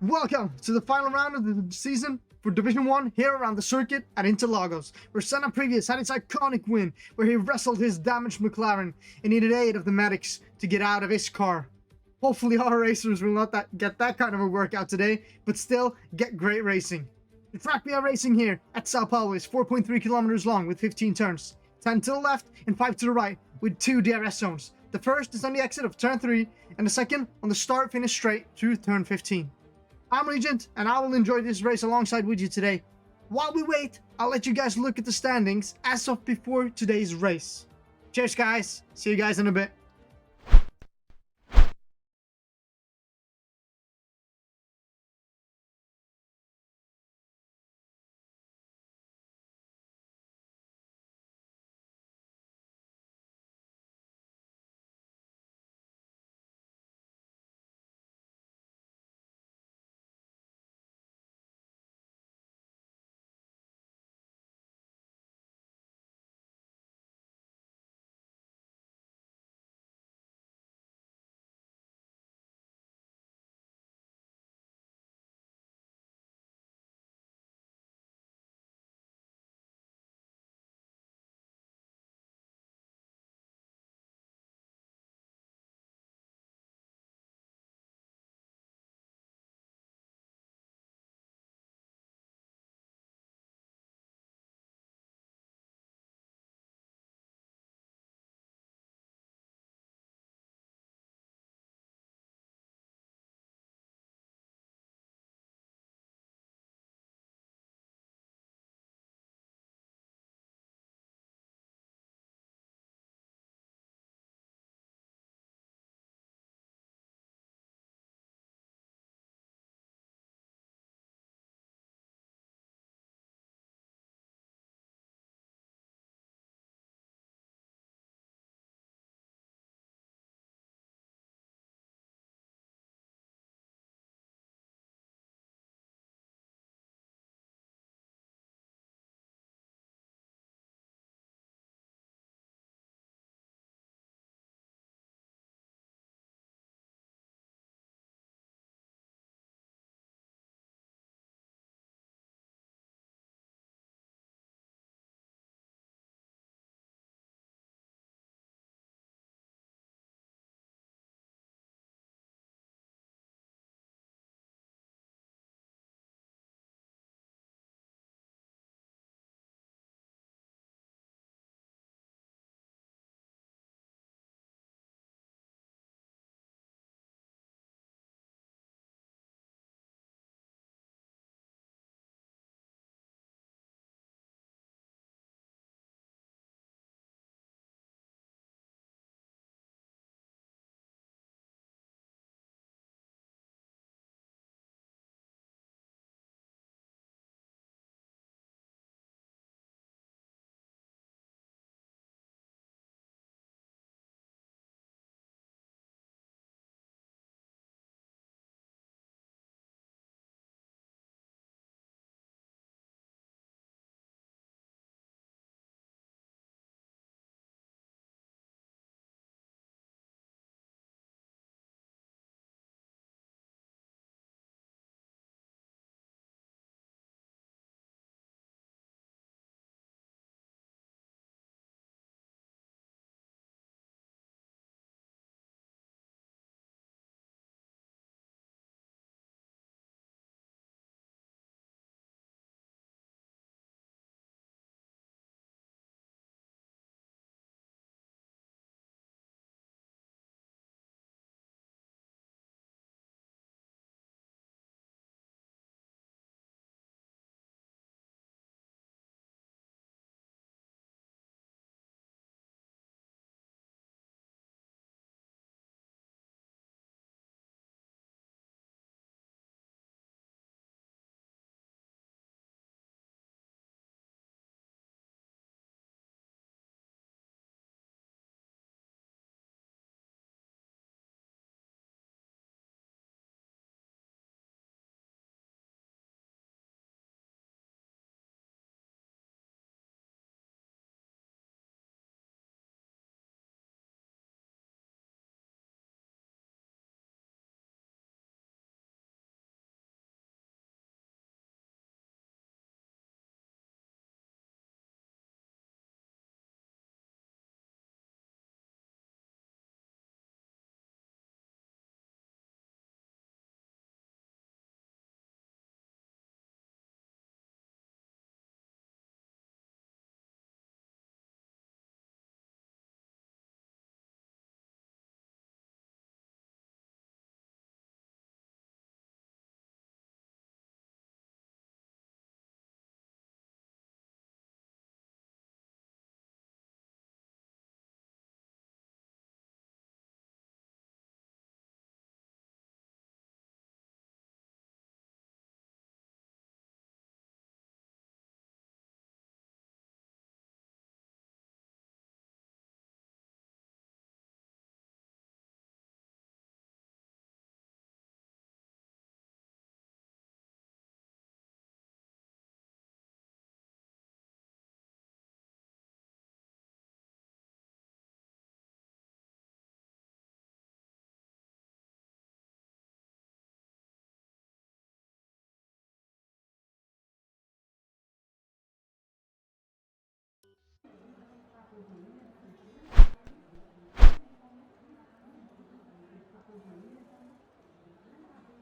Welcome to the final round of the season for Division 1 here around the circuit at Interlagos, where Senna Previous had its iconic win where he wrestled his damaged McLaren and needed aid of the medics to get out of his car. Hopefully our racers will not get that kind of a workout today, but still get great racing. The track we are racing here at Sao Paulo is 4.3 kilometers long with 15 turns, 10 to the left and 5 to the right with 2 DRS zones. The first is on the exit of turn 3 and the second on the start finish straight through turn 15. I'm Regent, and I will enjoy this race alongside with you today. While we wait, I'll let you guys look at the standings as of before today's race. Cheers guys, see you guys in a bit.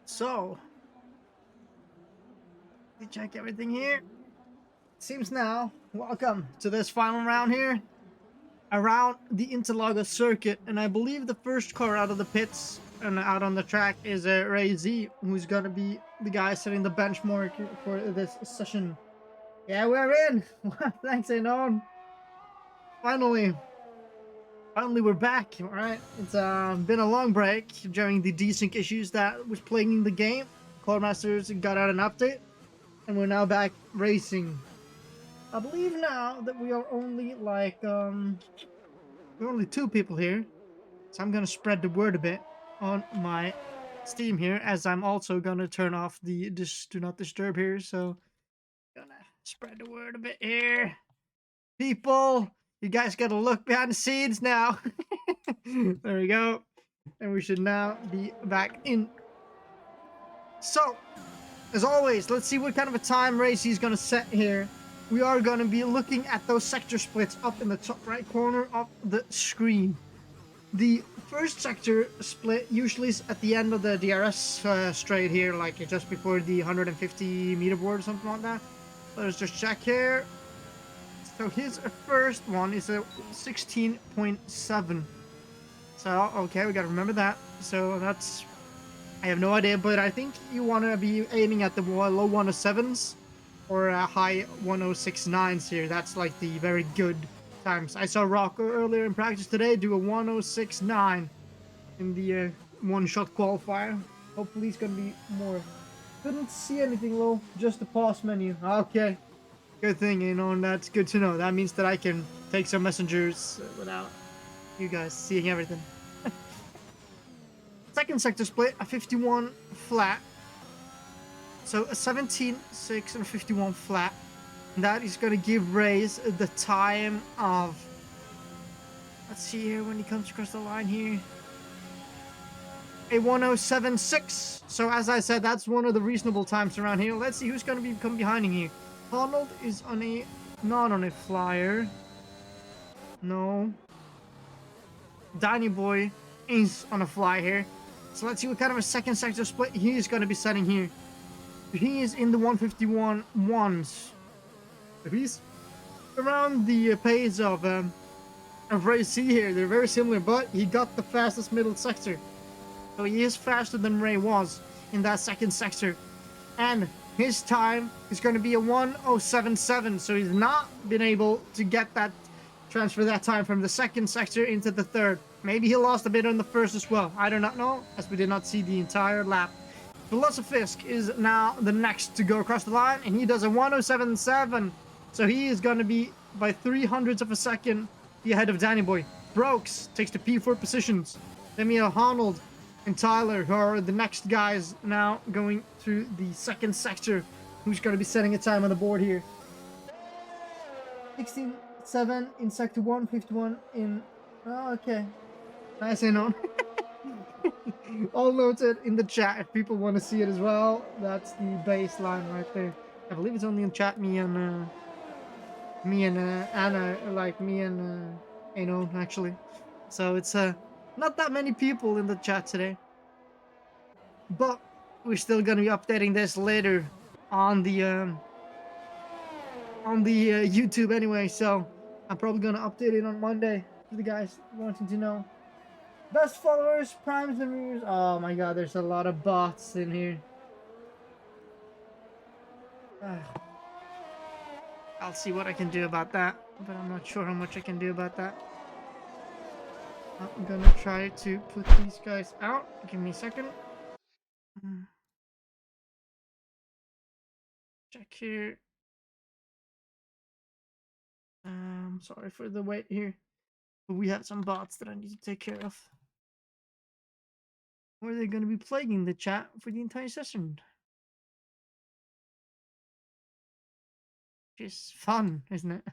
So, we check everything here. Seems now, welcome to this final round here around the Interlagos circuit, and I believe the first car out of the pits and out on the track is Ray Z, who's gonna be the guy setting the benchmark for this session. Yeah, we're in. Thanks, Anon. Finally, we're back. All right, it's been a long break during the desync issues that was plaguing the game. Codemasters got out an update, and we're now back racing. I believe now that we are only like we're only 2 people here, so I'm gonna spread the word a bit on my Steam here, as I'm also gonna turn off the do not disturb here. So gonna spread the word a bit here. People, you guys gotta look behind the scenes now. There we go, and we should now be back in. So, as always, let's see what kind of a time race he's gonna set here. We are gonna be looking at those sector splits up in the top right corner of the screen. The first sector split usually is at the end of the DRS straight here, like just before the 150 meter board or something like that. Let's just check here. So his first one is a 16.7. So, okay, we gotta remember that. So that's, I have no idea, but I think you want to be aiming at the low 107s or high 106.9s here. That's like the very good times. I saw Rocco earlier in practice today do a 106.9 in the one-shot qualifier. Hopefully it's gonna be more. Couldn't see anything low, just the pause menu. Okay, good thing, you know, and that's good to know. That means that I can take some messengers without you guys seeing everything. Second sector split, a 51 flat. So a 17.6 and a 51 flat. And that is going to give Reyes the time of, let's see here when he comes across the line here, a 107.6. So as I said, that's one of the reasonable times around here. Let's see who's going to come behind him here. Arnold is on a, not on a flyer. No. Danny Boy is on a fly here. So let's see what kind of a second sector split he is going to be setting here. He is in the 151 ones. He's around the pace of Ray C here. They're very similar, but he got the fastest middle sector. So he is faster than Ray was in that second sector. And his time is going to be a 1:07.7. So he's not been able to get that, transfer that time from the second sector into the third. Maybe he lost a bit on the first as well. I do not know, as we did not see the entire lap. Philosophisk is now the next to go across the line, and he does a 1:07.7. So he is going to be by 300ths of a second ahead of Danny Boy. Brooks takes the P4 positions. Demi Arnold and Tyler, who are the next guys now going through the second sector, who's going to be setting a time on the board here. 16.7 in sector 1, 51 in... Oh, okay. Nice, Anon. All noted in the chat if people want to see it as well. That's the baseline right there. I believe it's only in chat, me and Anna, like me and Anon, actually. So it's not that many people in the chat today. But we're still gonna be updating this later on the YouTube anyway. So I'm probably gonna update it on Monday for the guys wanting to know. Best followers, primes, and viewers. Oh my god, there's a lot of bots in here. I'll see what I can do about that, but I'm not sure how much I can do about that. I'm gonna try to put these guys out. Give me a second. Check here. Sorry for the wait here. But we have some bots that I need to take care of. Or are they going to be plaguing the chat for the entire session? Which is fun, isn't it?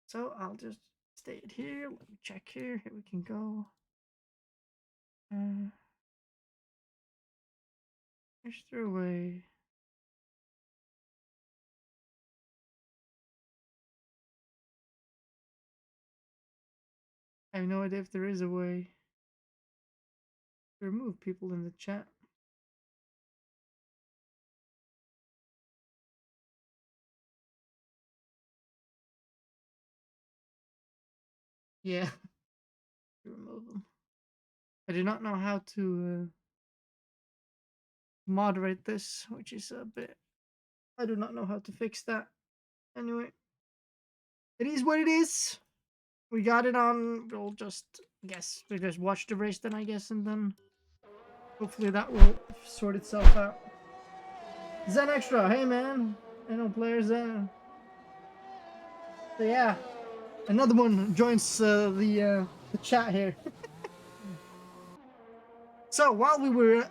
So I'll just stay it here. Let me check here. Here we can go. There's through away. I have no idea if there is a way to remove people in the chat. Yeah, to remove them. I do not know how to moderate this, which is a bit. I do not know how to fix that. Anyway, it is what it is. We got it on. We'll just we just watch the race then, I guess, and then hopefully that will sort itself out. Zen Extra, hey man, I know players there. So yeah, another one joins the chat here. So while we were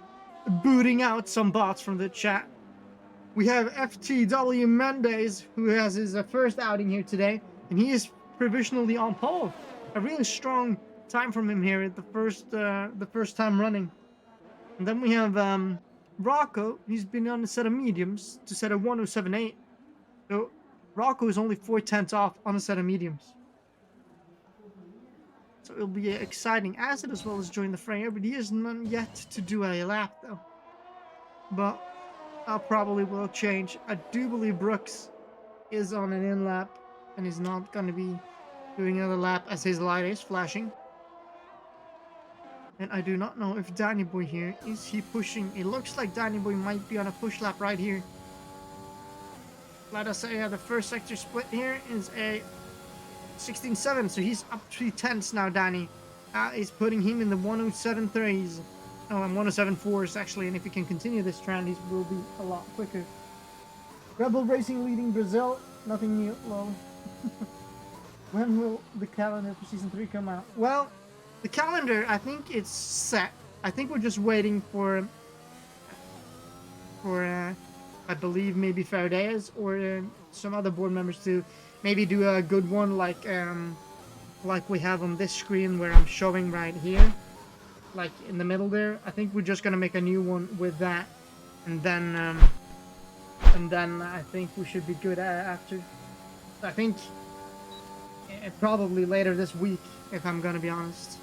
booting out some bots from the chat, we have FTW Mendes, who has his first outing here today, and he is provisionally on pole. A really strong time from him here at the first time running. And then we have Rocco. He's been on a set of mediums to set of 1078. So Rocco is only 4/10 off on a set of mediums. So it'll be exciting acid as well as join the fray. But he is none yet to do a lap though. But that probably will change. I do believe Brooks is on an in lap and he's not going to be doing another lap as his light is flashing. And I do not know if Danny Boy here, is he pushing? It looks like Danny Boy might be on a push lap right here. Let us say the first sector split here is a 16.7, so he's up 3/10 now, Danny. Is putting him in the 107.3s. Oh, and 107.4s actually, and if he can continue this trend, he will be a lot quicker. Rebel Racing leading Brazil, nothing new, lol. When will the calendar for season 3 come out? Well, the calendar, I think it's set. I think we're just waiting for I believe maybe Faradays or some other board members to maybe do a good one like we have on this screen where I'm showing right here, like in the middle there. I think we're just gonna make a new one with that, and then I think we should be good after. I think probably later this week, if I'm gonna be honest.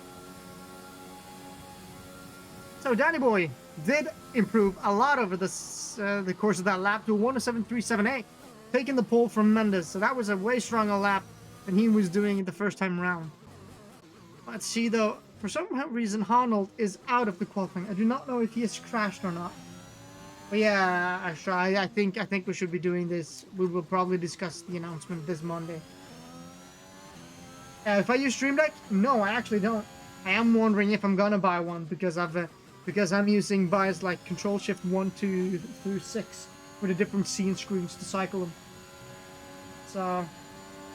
So Danny Boy did improve a lot over the course of that lap to 107.378, taking the pole from Mendes. So that was a way stronger lap than he was doing it the first time around. Let's see though. For some reason, Arnold is out of the qualifying. I do not know if he has crashed or not. But yeah, I think we should be doing this. We will probably discuss the announcement this Monday. If I use Stream Deck, no, I actually don't. I am wondering if I'm gonna buy one because I'm using buys like Control Shift 1, 2 through 6 with the different scene screens to cycle them. So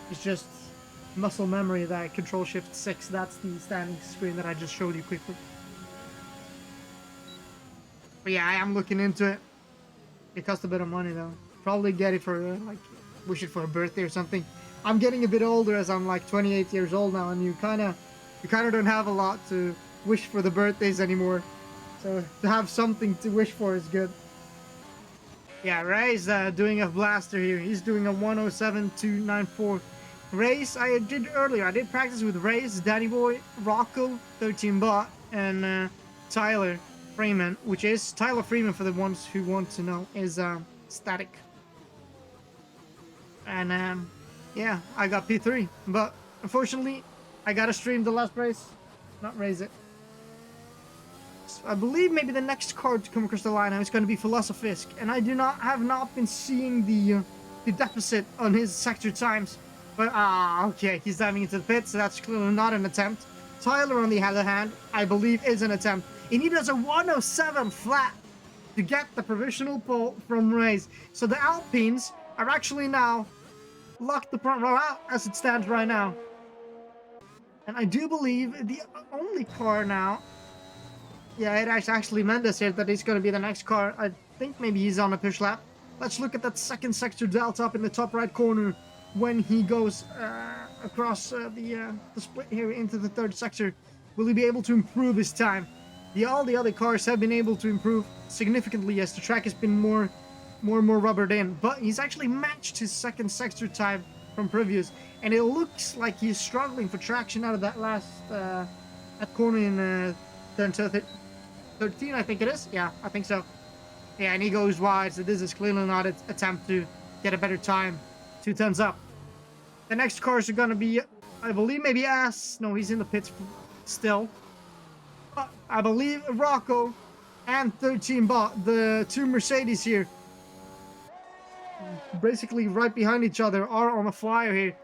it's just muscle memory that Control Shift 6. That's the standing screen that I just showed you quickly. But yeah, I am looking into it. It costs a bit of money though. Probably get it for wish it for a birthday or something. I'm getting a bit older as I'm like 28 years old now, and you kind of don't have a lot to wish for the birthdays anymore. So to have something to wish for is good. Yeah, Ray's doing a blaster here. He's doing a 107.294. Ray's I did earlier. I did practice with Ray's, Danny Boy, Rocco, 13 Bot, and Tyler Freeman, which is Tyler Freeman for the ones who want to know, is static. And yeah, I got P3, but unfortunately, I gotta stream the last race, not raise it. So I believe maybe the next card to come across the line now is going to be Philosophisk, and I have not been seeing the deficit on his sector times. But okay, he's diving into the pit, so that's clearly not an attempt. Tyler, on the other hand, I believe is an attempt, and he does a 107 flat to get the provisional pole from Rays. So the Alpines are actually now locked the front row out as it stands right now. And I do believe the only car now, yeah, it actually Mendes here that is going to be the next car. I think maybe he's on a push lap. Let's look at that second sector delta up in the top right corner when he goes across the split here into the third sector. Will he be able to improve his time? All the other cars have been able to improve significantly as the track has been more rubbered in, but he's actually matched his second sector time from previous, and it looks like he's struggling for traction out of that last that corner in turn 13, I think it is. Yeah, I think so. Yeah, and he goes wide, so this is clearly not an attempt to get a better time. 2 turns up. The next cars are gonna be, I believe, maybe No, he's in the pits still. But I believe Rocco and 13 Bot, the 2 Mercedes here, basically right behind each other, are on a flyer here.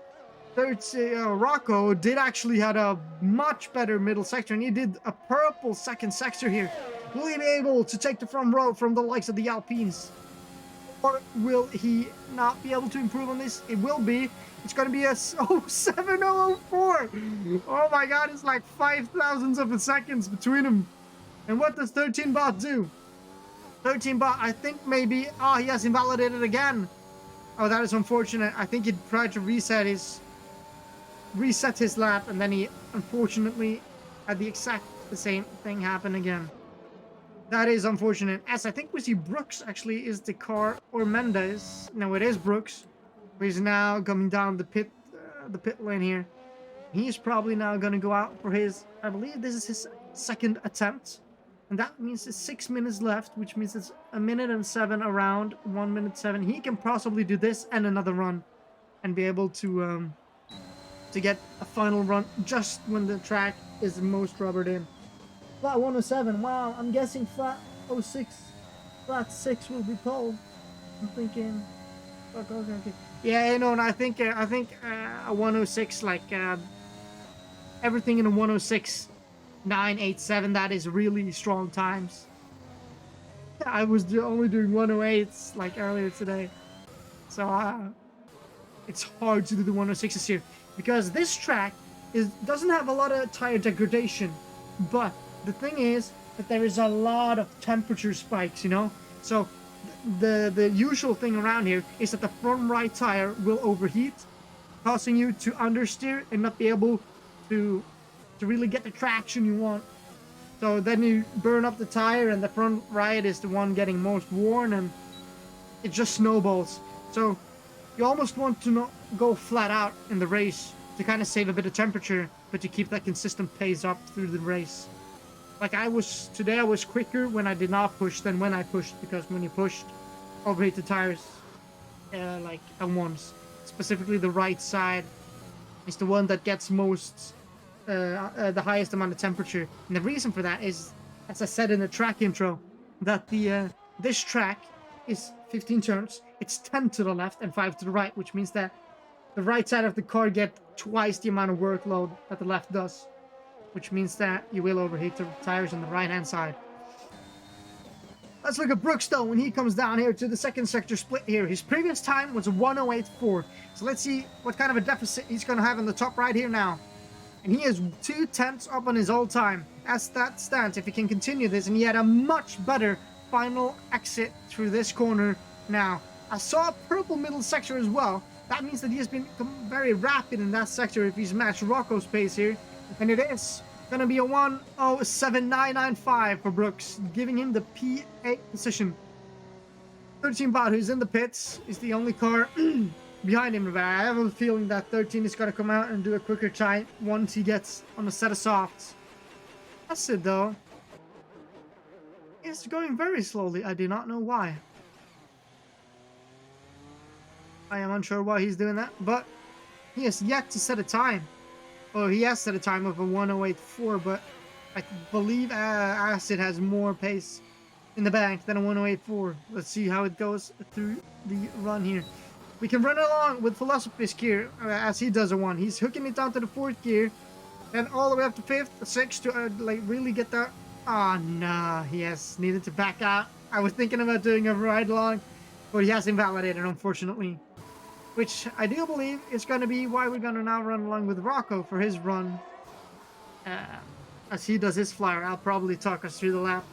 Rocco did actually had a much better middle sector, and he did a purple second sector here. Will he be able to take the front row from the likes of the Alpines? Or will he not be able to improve on this? It will be. It's going to be a 07004. Oh my god, it's like 5,000ths of a seconds between them. And what does 13 Bot do? 13 Bot, I think maybe... Oh, he has invalidated again. Oh, that is unfortunate. I think he tried to reset his lap, and then he unfortunately had the same thing happen again. That is unfortunate. As I think we see Brooks actually is the car, or Mendes. No, it is Brooks. He's now coming down the pit lane here. He's probably now going to go out for his, I believe this is his second attempt. And that means it's 6 minutes left, which means it's 1:07 around 1:07. He can possibly do this and another run and be able to get a final run just when the track is most rubbered in. Flat 107, wow, I'm guessing flat 06, flat 6 will be pole. I'm thinking, okay. Yeah, you know, and I think a 106, like everything in a 106, 987, that is really strong times. I was only doing 108s like earlier today, so it's hard to do the 106s here because this track doesn't have a lot of tire degradation, but the thing is that there is a lot of temperature spikes, you know. So the usual thing around here is that the front right tire will overheat, causing you to understeer and not be able to really get the traction you want. So then you burn up the tire, and the front right is the one getting most worn, and it just snowballs. So you almost want to not go flat out in the race to kind of save a bit of temperature, but to keep that consistent pace up through the race. Like today I was quicker when I did not push than when I pushed, because when you pushed, overheat the tires like at once. Specifically the right side is the one that gets most the highest amount of temperature, and the reason for that is, as I said in the track intro, that this track is 15 turns. It's 10 to the left and 5 to the right, which means that the right side of the car gets twice the amount of workload that the left does, which means that you will overheat the tires on the right hand side. Let's look at Brooks though when he comes down here to the second sector split here. His previous time was a 108.4, so let's see what kind of a deficit he's going to have in the top right here now. And he is 2/10 up on his old time. As that stands, if he can continue this, and he had a much better final exit through this corner now. I saw a purple middle sector as well. That means that he has been very rapid in that sector if he's matched Rocco's pace here. And it is going to be a 1:07.995 for Brooks, giving him the P8 position. 13 Bot, who's in the pits, is the only car behind him, but I have a feeling that 13 is going to come out and do a quicker time once he gets on a set of softs. That's it though. It's going very slowly. I do not know why. I am unsure why he's doing that, but he has yet to set a time. Well, he has set a time of a 1:08.4, but I believe Acid has more pace in the bank than a 1:08.4. Let's see how it goes through the run here. We can run along with Philosophy's gear as he does a 1. He's hooking it down to the 4th gear and all the way up to 5th, 6th to like really get that. Oh no, he has needed to back out. I was thinking about doing a ride along, but he has invalidated, unfortunately. Which I do believe is going to be why we're going to now run along with Rocco for his run. As he does his flyer, I'll probably talk us through the lap.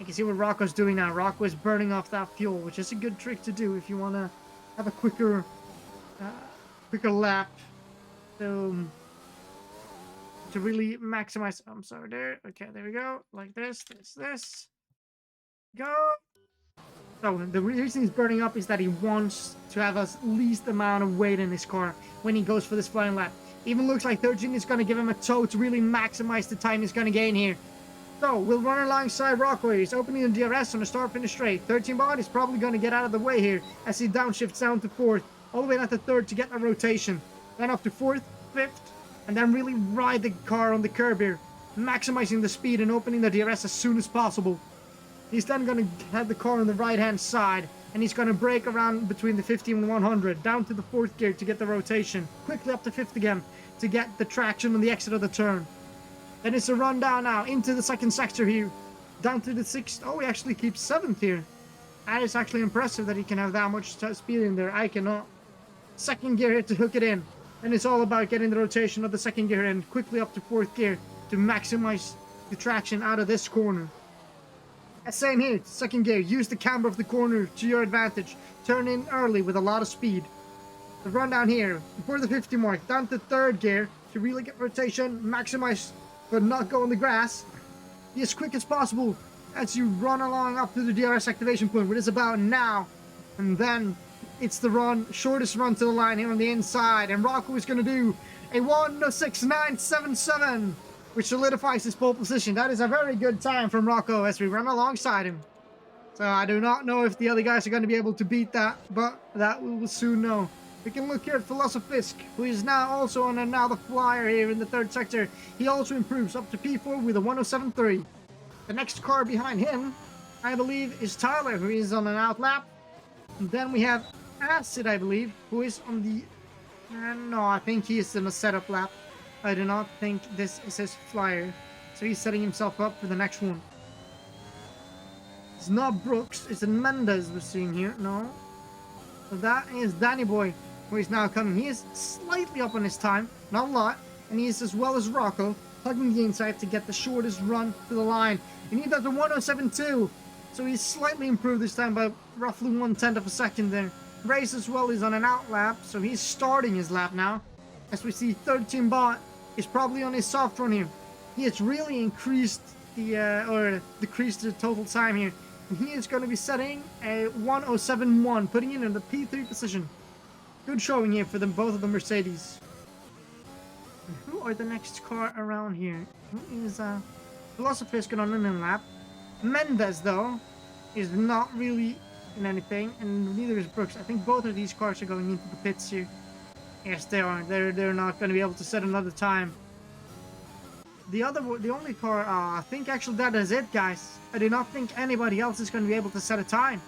You can see what Rocco's doing now. Rocco is burning off that fuel, which is a good trick to do if you want to have a quicker lap. To really maximize. I'm sorry, there. Okay, there we go. Like this. Go. So the reason he's burning up is that he wants to have as least amount of weight in his car when he goes for this final lap. Even looks like 13 is going to give him a tow to really maximize the time he's going to gain here. So we'll run alongside Rocco. He's opening the DRS on the start finish straight. 13 bot is probably going to get out of the way here as he downshifts down to 4th, all the way down to 3rd to get a rotation. Then up to 4th, 5th, and then really ride the car on the curb here, maximizing the speed and opening the DRS as soon as possible. He's then going to have the car on the right-hand side, and he's going to brake around between the 50 and 100, down to the 4th gear to get the rotation, quickly up to 5th again to get the traction on the exit of the turn. Then it's a run down now into the 2nd sector here, down to the 6th. Oh, he actually keeps 7th here. That is actually impressive that he can have that much speed in there. I cannot. 2nd gear here to hook it in. And it's all about getting the rotation of the 2nd gear in quickly up to 4th gear to maximize the traction out of this corner. Same here, 2nd gear. Use the camber of the corner to your advantage. Turn in early with a lot of speed. The run down here, before the 50 mark, down to 3rd gear to really get rotation, maximize, but not go on the grass. Be as quick as possible as you run along up to the DRS activation point, which is about now. And then it's the shortest run to the line here on the inside. And Rocco is going to do a 1:06.977. Which solidifies his pole position. That is a very good time from Rocco as we run alongside him. So I do not know if the other guys are going to be able to beat that, but that we will soon know. We can look here at Philosophisk, who is now also on the flyer here in the 3rd sector. He also improves up to P4 with a 1:07.3. The next car behind him, I believe, is Tyler, who is on an out lap. And then we have Acid, I believe, who is on the... no, I think he is in a setup lap. I do not think this is his flyer. So he's setting himself up for the next one. It's not Brooks, it's Mendes we're seeing here. No. So that is Danny Boy, who is now coming. He is slightly up on his time, not a lot. And he is as well as Rocco, hugging the inside to get the shortest run to the line. And he does a 1:07.2. So he's slightly improved this time by roughly 1/10 of a second there. Race as well is on an out lap, so he's starting his lap now. As we see 13 bot is probably on his soft run here. He has really increased decreased the total time here. And he is going to be setting a 1:07.1, putting it in the P3 position. Good showing here for them, both of the Mercedes. And who are the next car around here? Who is Philosophisk on an lap. Mendes, though, is not really in anything, and neither is Brooks. I think both of these cars are going into the pits here. Yes, they are. They're not going to be able to set another time. The only car, I think actually that is it, guys. I do not think anybody else is going to be able to set a time.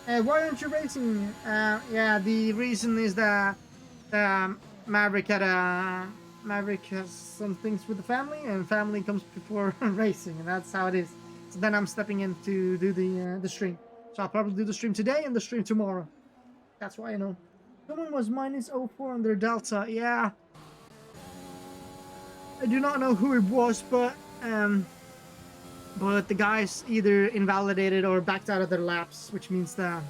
Why aren't you racing? Yeah, the reason is that Maverick has some things with the family, and family comes before racing, and that's how it is. So then I'm stepping in to do the stream. So I'll probably do the stream today and the stream tomorrow. That's why I know. Someone was -04 on their Delta. Yeah. I do not know who it was, but the guys either invalidated or backed out of their laps, which means that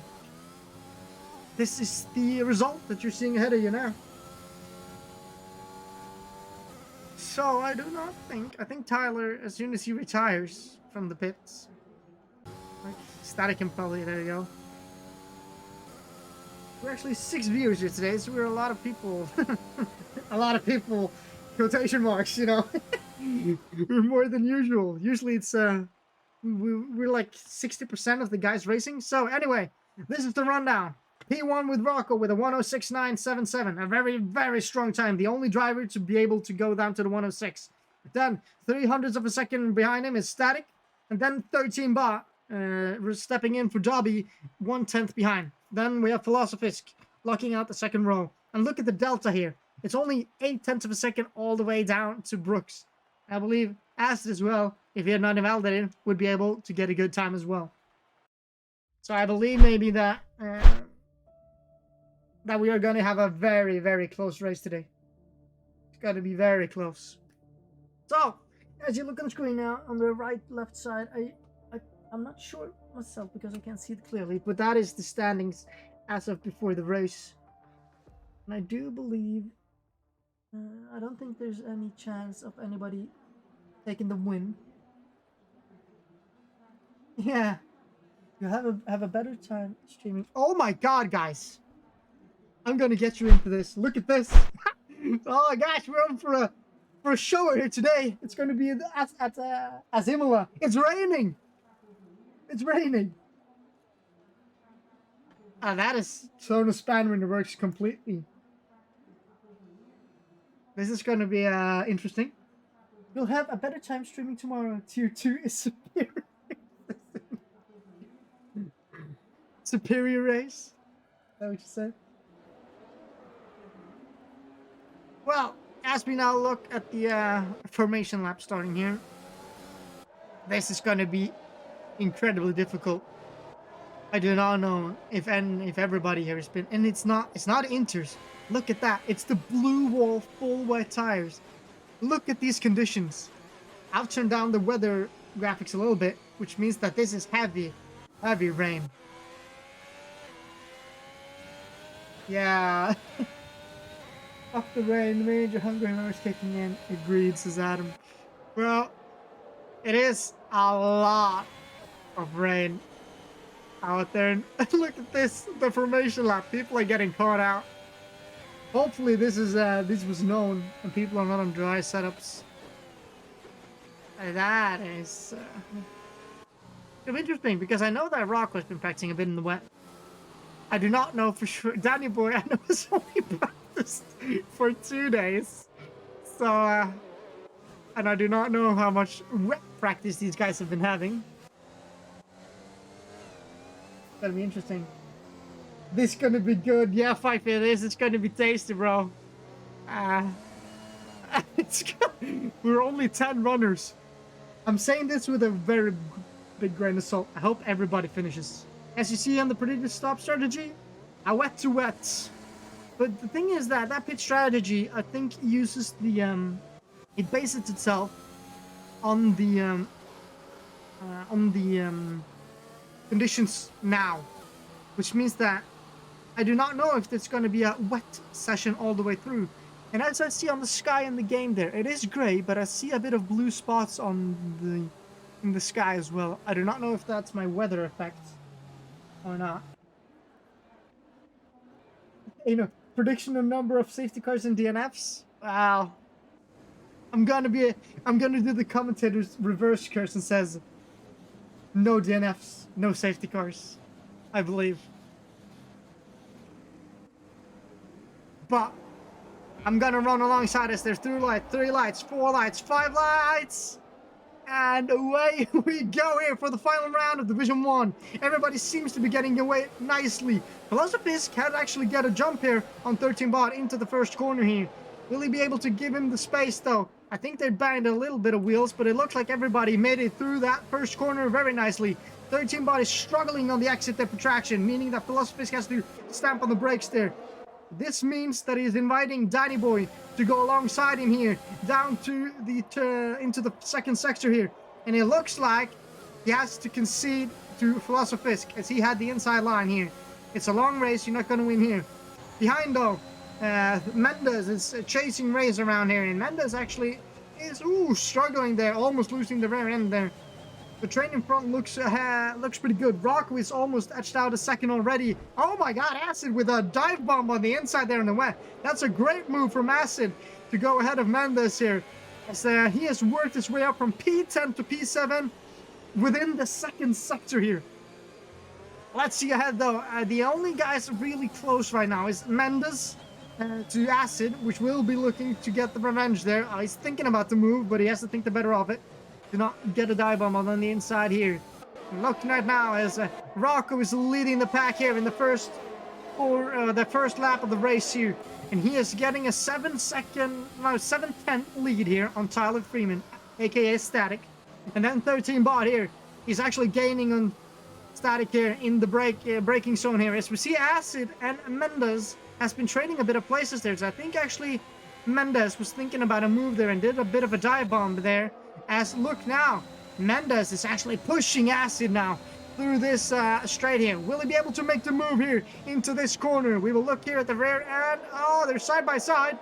this is the result that you're seeing ahead of you now. So I do not think, I think Tyler, as soon as he retires from the pits, like Static can probably, there you go. We're actually 6 viewers here today, so we're a lot of people. A lot of people, quotation marks, you know. We're more than usual. Usually it's, we're like 60% of the guys racing. So anyway, this is the rundown. P1 with Rocco with a 1:06.977. A very, very strong time. The only driver to be able to go down to the 1:06. Then 300ths of a second behind him is Static. And then 13 bot, stepping in for Dobby, 1/10 behind. Then we have Philosophisk locking out the second row. And look at the delta here. It's only 0.8 of a second all the way down to Brooks. I believe Acid as well, if he had not invalidated, would be able to get a good time as well. So I believe maybe that that we are going to have a very, very close race today. It's got to be very close. So, as you look on the screen now, on the right, left side, I'm not sure myself because I can't see it clearly, but that is the standings as of before the race. And I do believe, I don't think there's any chance of anybody taking the win. Yeah. You have a better time streaming. Oh my god, guys. I'm gonna get you into this. Look at this. Oh my gosh, we're on for a show here today. It's gonna be at Azimula. It's raining. It's raining. That is thrown a spanner in the works completely. This is gonna be interesting. You'll have a better time streaming tomorrow. Tier 2 is superior. Superior race? Is that what you said? Well, as we now look at the formation lap starting here, this is gonna be incredibly difficult. I do not know if everybody here has been, and it's not Inters. Look at that. It's the blue wall full wet tires. Look at these conditions. I've turned down the weather graphics a little bit, which means that this is heavy rain. Yeah. Up the rain, the major hungry hunger is kicking in. Agreed, says Adam. Well, it is a lot of rain out there. And look at this, the formation lap. People are getting caught out. Hopefully this was known and people are not on dry setups. That is interesting because I know that Rocco's been practicing a bit in the wet. I do not know for sure. Danny Boy, I know has only practiced for 2 days. So, and I do not know how much wet practice these guys have been having. That'll be interesting. This is gonna be good. Yeah, Fife, it is. It's gonna be tasty, bro. We're only 10 runners. I'm saying this with a very big grain of salt. I hope everybody finishes. As you see on the predicted stop strategy, a wet to wet. But the thing is that pit strategy, I think, uses the it bases itself on the conditions now, which means that I do not know if it's going to be a wet session all the way through. And as I see on the sky in the game there, it is gray, but I see a bit of blue spots in the sky as well. I do not know if that's my weather effect or not. You know, prediction of number of safety cars in DNFs. Wow. I'm gonna do the commentator's reverse curse and says no DNFs, no safety cars, I believe. But I'm gonna run alongside us. There's 2 lights, 3 lights, 4 lights, 5 lights. And away we go here for the final round of Division 1. Everybody seems to be getting away nicely. Philosophisk can't actually get a jump here on 13 bot into the first corner here. Will he be able to give him the space though? I think they banged a little bit of wheels, but it looks like everybody made it through that first corner very nicely. 13 bot is struggling on the exit there for traction, meaning that Philosophisk has to stamp on the brakes there. This means that he's inviting Danny Boy to go alongside him here, down to into the second sector here. And it looks like he has to concede to Philosophisk as he had the inside line here. It's a long race, you're not going to win here. Behind though, Mendes is chasing Rays around here, and Mendes actually is struggling there, almost losing the rear end there. The train in front looks pretty good. Rocco is almost etched out a second already. Oh my god, Acid with a dive bomb on the inside there in the wet. That's a great move from Acid to go ahead of Mendes here. As he has worked his way up from P10 to P7 within the second sector here. Let's see ahead though. The only guys really close right now is Mendes to Acid, which will be looking to get the revenge there. He's thinking about the move, but he has to think the better of it. Do not get a dive bomb on the inside here. Looking right now as Rocco is leading the pack here in the first lap of the race here, and he is getting a 7/10 lead here on Tyler Freeman, aka Static, and then 13 bot here. He's actually gaining on Static here in the braking zone here. As we see, Acid and Mendes has been trading a bit of places there. So I think actually Mendes was thinking about a move there and did a bit of a dive bomb there. As look now, Mendes is actually pushing Acid now through this straight here. Will he be able to make the move here into this corner? We will look here at the rear, and they're side by side,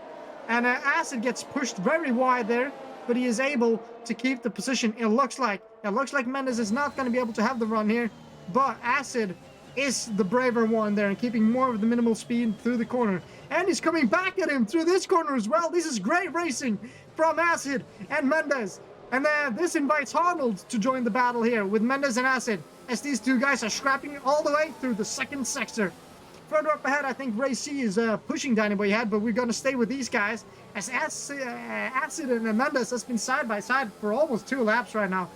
and Acid gets pushed very wide there. but he is able to keep the position. It looks like Mendes is not going to be able to have the run here, but Acid is the braver one there and keeping more of the minimal speed through the corner. And he's coming back at him through this corner as well. This is great racing from Acid and Mendes. And this invites Arnold to join the battle here with Mendes and Acid, as these two guys are scrapping all the way through the second sector. Further up ahead, I think Ray C is pushing Danny Boy ahead, but we're going to stay with these guys, as Acid and Mendes has been side by side for almost 2 laps right now.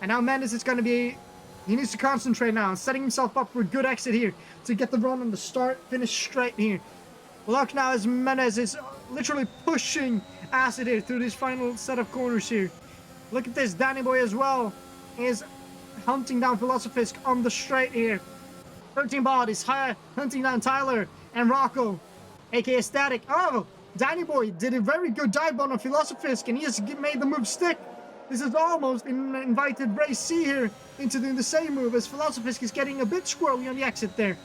And now Mendes is going to be... He needs to concentrate now, setting himself up for a good exit here to get the run on the start, finish straight here. Look now as Mendes is literally pushing Acid here through this final set of corners here. Look at this, Danny Boy as well is hunting down Philosophisk on the straight here. 13 Bod is hunting down Tyler and Rocco, aka Static. Oh, Danny Boy did a very good dive on Philosophisk, and he has made the move stick. This is almost invited Ray C here into doing the same move, as Philosophisk is getting a bit squirrely on the exit there.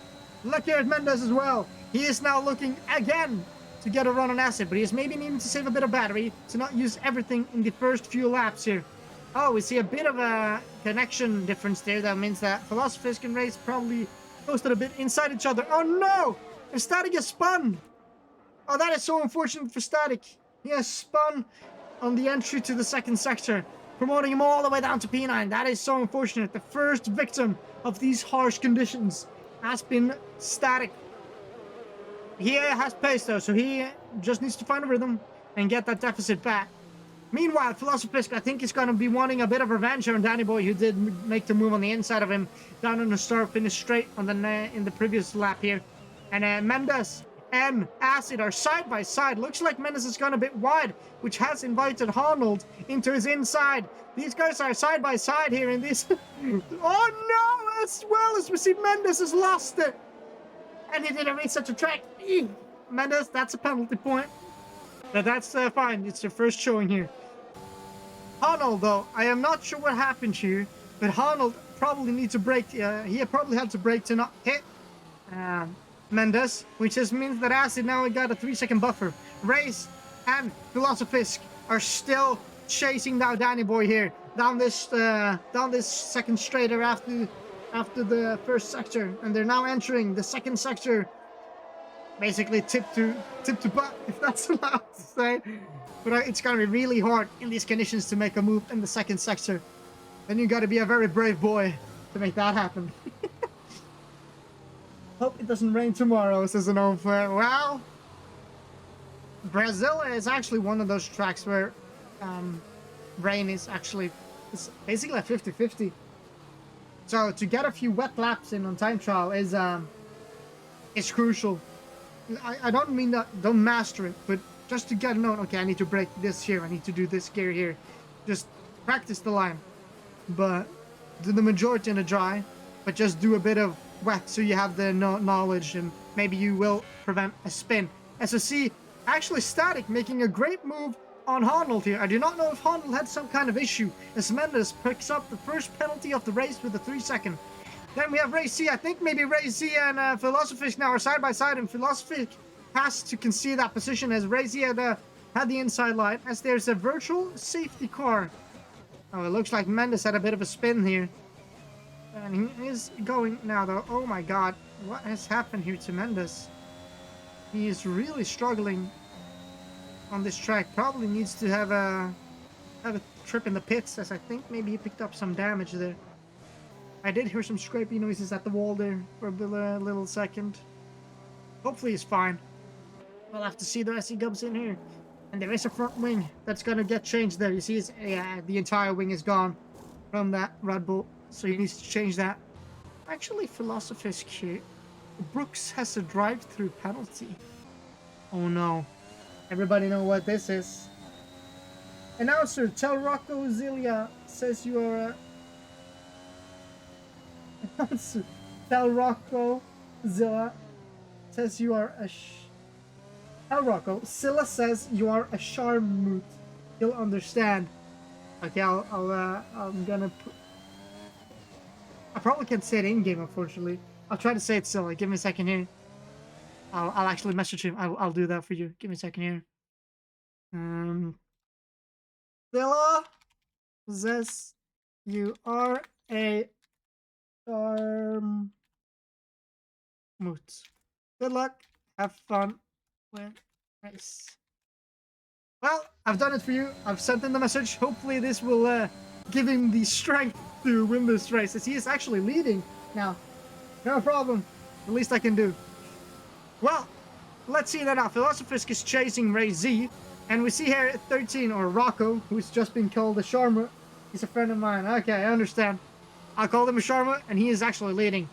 Look here at Mendes as well. He is now looking again to get a run on Acid, but he is maybe needing to save a bit of battery to not use everything in the first few laps here. Oh, we see a bit of a connection difference there. That means that Philosophisk and Race probably posted a bit inside each other. Oh no! And Static has spun! Oh, that is so unfortunate for Static. He has spun on the entry to the second sector, promoting him all the way down to P9. That is so unfortunate. The first victim of these harsh conditions has been Static. He has pace though, so he just needs to find a rhythm and get that deficit back. Meanwhile, Philosophisk, I think, is going to be wanting a bit of revenge on Danny Boy, who did make the move on the inside of him down on the start, finish straight on the in the previous lap here. And Mendes and Acid are side by side. Looks like Mendes has gone a bit wide, which has invited Arnold into his inside. These guys are side by side here in this. Oh no! As well as we see Mendes has lost it. And he didn't reset the track. Mendes, that's a penalty point. But that's fine. It's your first showing here. Arnold, though, I am not sure what happened here, but Arnold probably needs to brake. He probably had to brake to not hit Mendes, which just means that Acid now got a 3-second buffer. Race and Philosophisk are still chasing down Danny Boy here, down this second straighter after the first sector, and they're now entering the second sector. Basically tip to butt, if that's allowed to say. But it's gonna be really hard in these conditions to make a move in the second sector. Then you gotta be a very brave boy to make that happen. Hope it doesn't rain tomorrow, says an old player. Well, Brazil is actually one of those tracks where rain is actually, it's basically a 50-50. So to get a few wet laps in on time trial is crucial. I don't mean that, don't master it, but just to get known, okay, I need to break this here, I need to do this gear here. Just practice the line. But do the majority in the dry, but just do a bit of wet so you have the knowledge, and maybe you will prevent a spin. SOC actually Static making a great move on Arnold here. I do not know if Arnold had some kind of issue, as Mendes picks up the first penalty of the race with a 3-second. Then we have Ray C. I think maybe Ray C and Philosophisk now are side by side, and Philosophisk has to concede that position as Ray C had the inside line, as there's a virtual safety car. Oh, it looks like Mendes had a bit of a spin here. And he is going now though. Oh my god, what has happened here to Mendes? He is really struggling on this track. Probably needs to have a trip in the pits, as I think maybe he picked up some damage there. I did hear some scrapey noises at the wall there for a little second. Hopefully he's fine. We'll have to see though as he comes in here. And there is a front wing that's gonna get changed there. You see, the entire wing is gone from that Red Bull, so he needs to change that. Actually, Philosophisk here. Brooks has a drive-through penalty. Oh no. Everybody know what this is. Announcer, tell Rocco Zilia says you are a... Announcer, tell Rocco Zilla says you are a... Tell Rocco, Silla says you are a Sharmoot. He'll understand. Okay, I'm gonna put... I probably can't say it in-game, unfortunately. I'll try to say it Silla. Give me a second here. I'll actually message him. I'll do that for you. Give me a second here. Zilla says you are a charm. Moot. Good luck. Have fun with race. Well, I've done it for you. I've sent in the message. Hopefully this will give him the strength to win this race, as he is actually leading now. No problem. The least I can do. Well, let's see that now. Philosophisk is chasing Ray Z. And we see here 13, or Rocco, who's just been called a Sharma. He's a friend of mine. Okay, I understand. I called him a Sharma, and he is actually leading.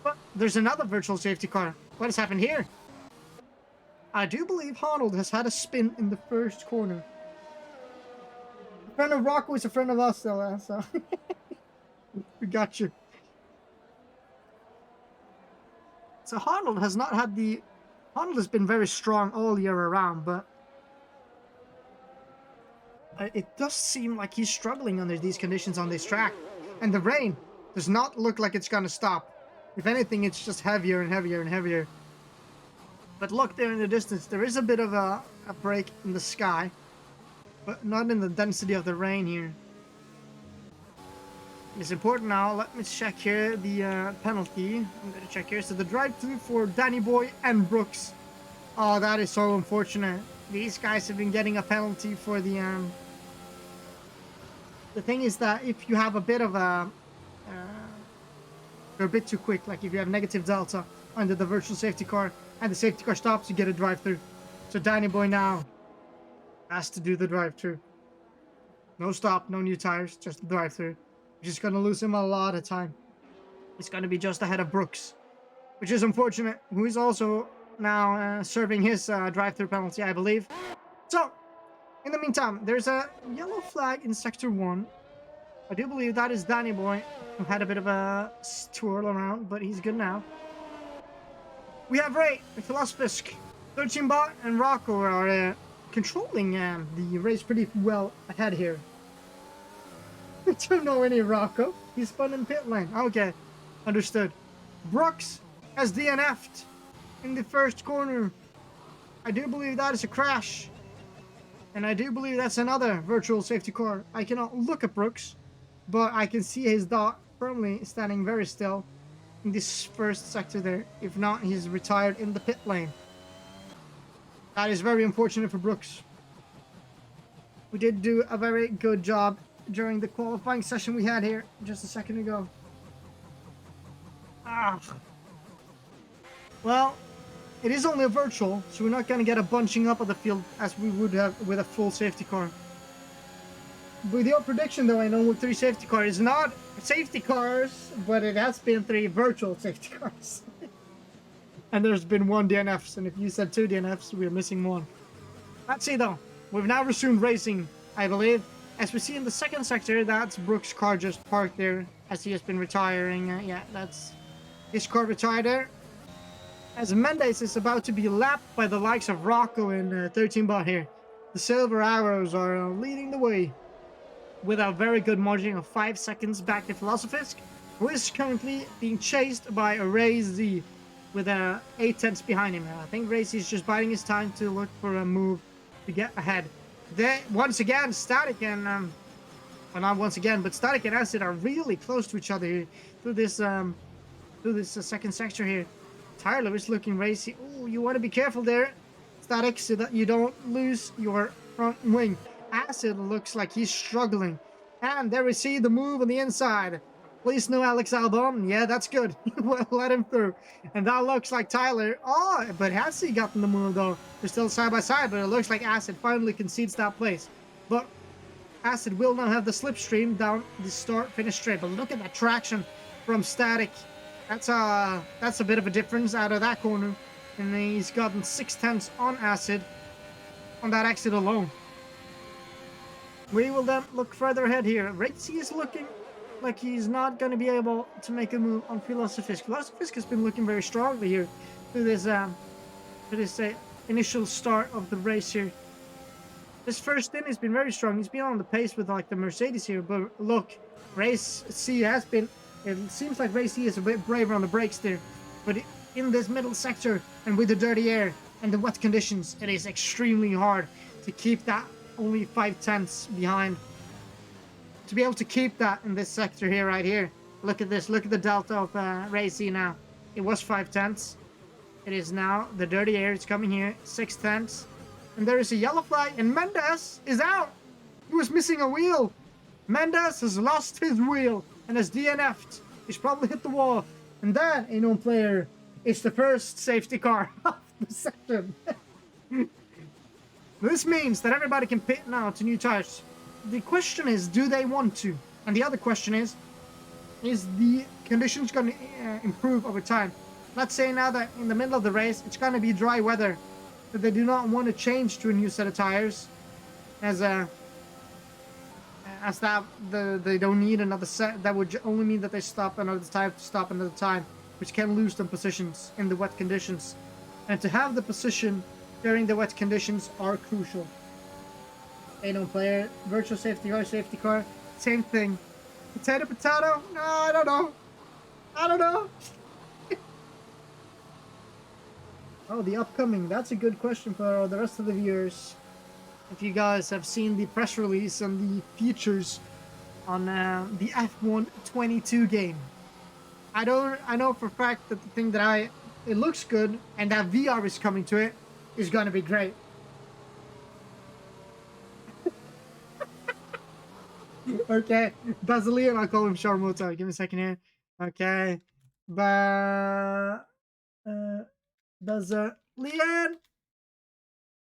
But there's another virtual safety car. What has happened here? I do believe Arnold has had a spin in the first corner. A friend of Rocco is a friend of us, though, so we got you. So Arnold has not had the... Arnold has been very strong all year around, but it does seem like he's struggling under these conditions on this track. And the rain does not look like it's going to stop. If anything, it's just heavier and heavier and heavier. But look there in the distance, there is a bit of a break in the sky, but not in the density of the rain here. It's important now. Let me check here the penalty. I'm going to check here. So the drive-through for Danny Boy and Brooks. Oh, that is so unfortunate. These guys have been getting a penalty for the... The thing is that if you have a bit of a... you're a bit too quick, like if you have negative delta under the virtual safety car, and the safety car stops, you get a drive-through. So Danny Boy now has to do the drive-through. No stop, no new tires, just the drive-through. Which is going to lose him a lot of time. It's going to be just ahead of Brooks, which is unfortunate, who is also now serving his drive-through penalty, I believe. So, in the meantime, there's a yellow flag in Sector 1. I do believe that is Danny Boy, who had a bit of a twirl around, but he's good now. We have Ray, Philosophisk, 13 Bot, and Rocco are controlling the race pretty well ahead here. I don't know any Rocco. He's spun in pit lane. Okay, understood. Brooks has DNF'd in the first corner. I do believe that is a crash. And I do believe that's another virtual safety car. I cannot look at Brooks, but I can see his dot firmly standing very still in this first sector there. If not, he's retired in the pit lane. That is very unfortunate for Brooks. We did do a very good job during the qualifying session we had here just a second ago. Well, it is only a virtual, so we're not going to get a bunching up of the field as we would have with a full safety car. With your prediction, though, I know with 3 safety cars, it's not safety cars, but it has been 3 virtual safety cars. And there's been 1 DNFs, and if you said 2 DNFs, we're missing 1. Let's see, though. We've now resumed racing, I believe. As we see in the second sector, that's Brooks' car just parked there, as he has been retiring. Yeah, that's his car retired there. As Mendes is about to be lapped by the likes of Rocco and 13 Bot here. The Silver Arrows are leading the way with a very good margin of 5 seconds back to Philosophisk, who is currently being chased by a Ray Z with 8 tenths behind him. I think Ray Z is just biding his time to look for a move to get ahead. Then, once again, Static and... well, not once again, but Static and Acid are really close to each other here through this second sector here. Tyler is looking racy. Oh, you want to be careful there, Static, so that you don't lose your front wing. Acid looks like he's struggling. And there we see the move on the inside. Please no Alex Albon. Yeah, that's good. Well, let him through. And that looks like Tyler. Oh, but has he gotten the move, though? They're still side by side, but it looks like Acid finally concedes that place. But Acid will not have the slipstream down the start-finish straight. But look at that traction from Static. That's a bit of a difference out of that corner. And he's gotten 6 tenths on Acid on that exit alone. We will then look further ahead here. Racy is looking like he's not going to be able to make a move on Philosophisk. Philosophisk has been looking very strongly here through this initial start of the race here. This first stint has been very strong. He's been on the pace with like the Mercedes here, but look, Racy has been... It seems like Racy is a bit braver on the brakes there, but in this middle sector and with the dirty air and the wet conditions, it is extremely hard to keep that only 5/10 behind. To be able to keep that in this sector here, right here. Look at this. Look at the delta of Racy now. It was 5/10. It is now the dirty air. It's coming here 6/10. And there is a yellow flag. And Mendes is out. He was missing a wheel. Mendes has lost his wheel and has DNF'd. He's probably hit the wall. And that, a known player, is the first safety car of the session. This means that everybody can pit now to new tires. The question is, do they want to? And the other question is the conditions going to improve over time? Let's say now that in the middle of the race, it's going to be dry weather, but they do not want to change to a new set of tires, they don't need another set. That would only mean that they stop another time to stop another time, which can lose them positions in the wet conditions. And to have the position during the wet conditions are crucial. A known player, virtual safety car, same thing. Potato, potato? No, I don't know. I don't know. Oh, the upcoming. That's a good question for the rest of the viewers. If you guys have seen the press release and the features on the F1 22 game. I know for a fact that the thing that it looks good and that VR is coming to it is going to be great. Okay, Basilian, I'll call him Sharmuta. Give me a second here. Okay, Basilian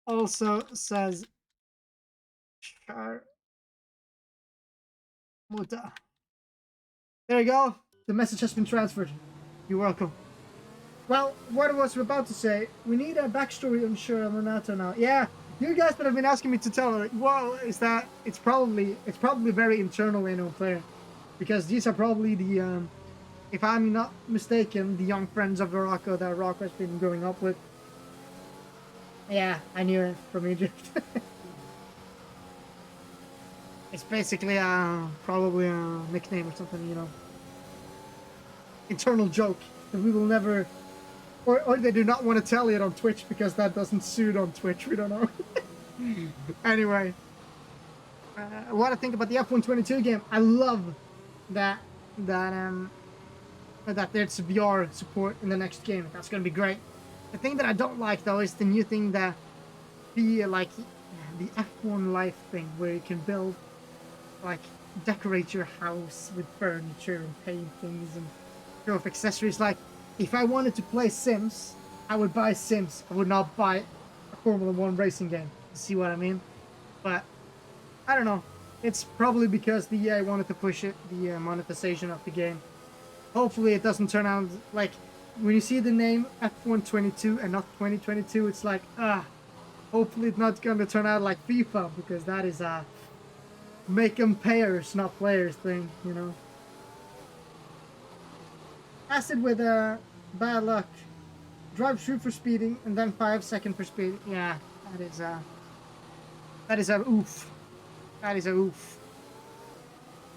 also says Sharmuta. There you go. The message has been transferred. You're welcome. Well, what I was about to say, we need a backstory on Sharmuta now. Yeah. You guys that have been asking me to tell her, well, is that it's probably very internal in our player, because these are probably the, if I'm not mistaken, the young friends of Rocco that Rocco has been growing up with. Yeah, I knew it from Egypt. It's basically probably a nickname or something, you know. Internal joke that we will never. Or they do not want to tell it on Twitch because that doesn't suit on Twitch. We don't know. Anyway, what I think about the F1 22 game, I love that there's VR support in the next game. That's gonna be great. The thing that I don't like though is the new thing that the F1 Life thing, where you can build, like, decorate your house with furniture and paintings and show off accessories. Like, if I wanted to play Sims, I would buy Sims. I would not buy a Formula 1 racing game. See what I mean? But I don't know. It's probably because the EA wanted to push it, the monetization of the game. Hopefully it doesn't turn out like, when you see the name F1 22 and not 2022, it's like, hopefully it's not going to turn out like FIFA, because that is a make them payers, not players thing, you know. Acid with bad luck. Drive through for speeding and then 5 seconds for speed. Yeah, that is a oof. That is a oof.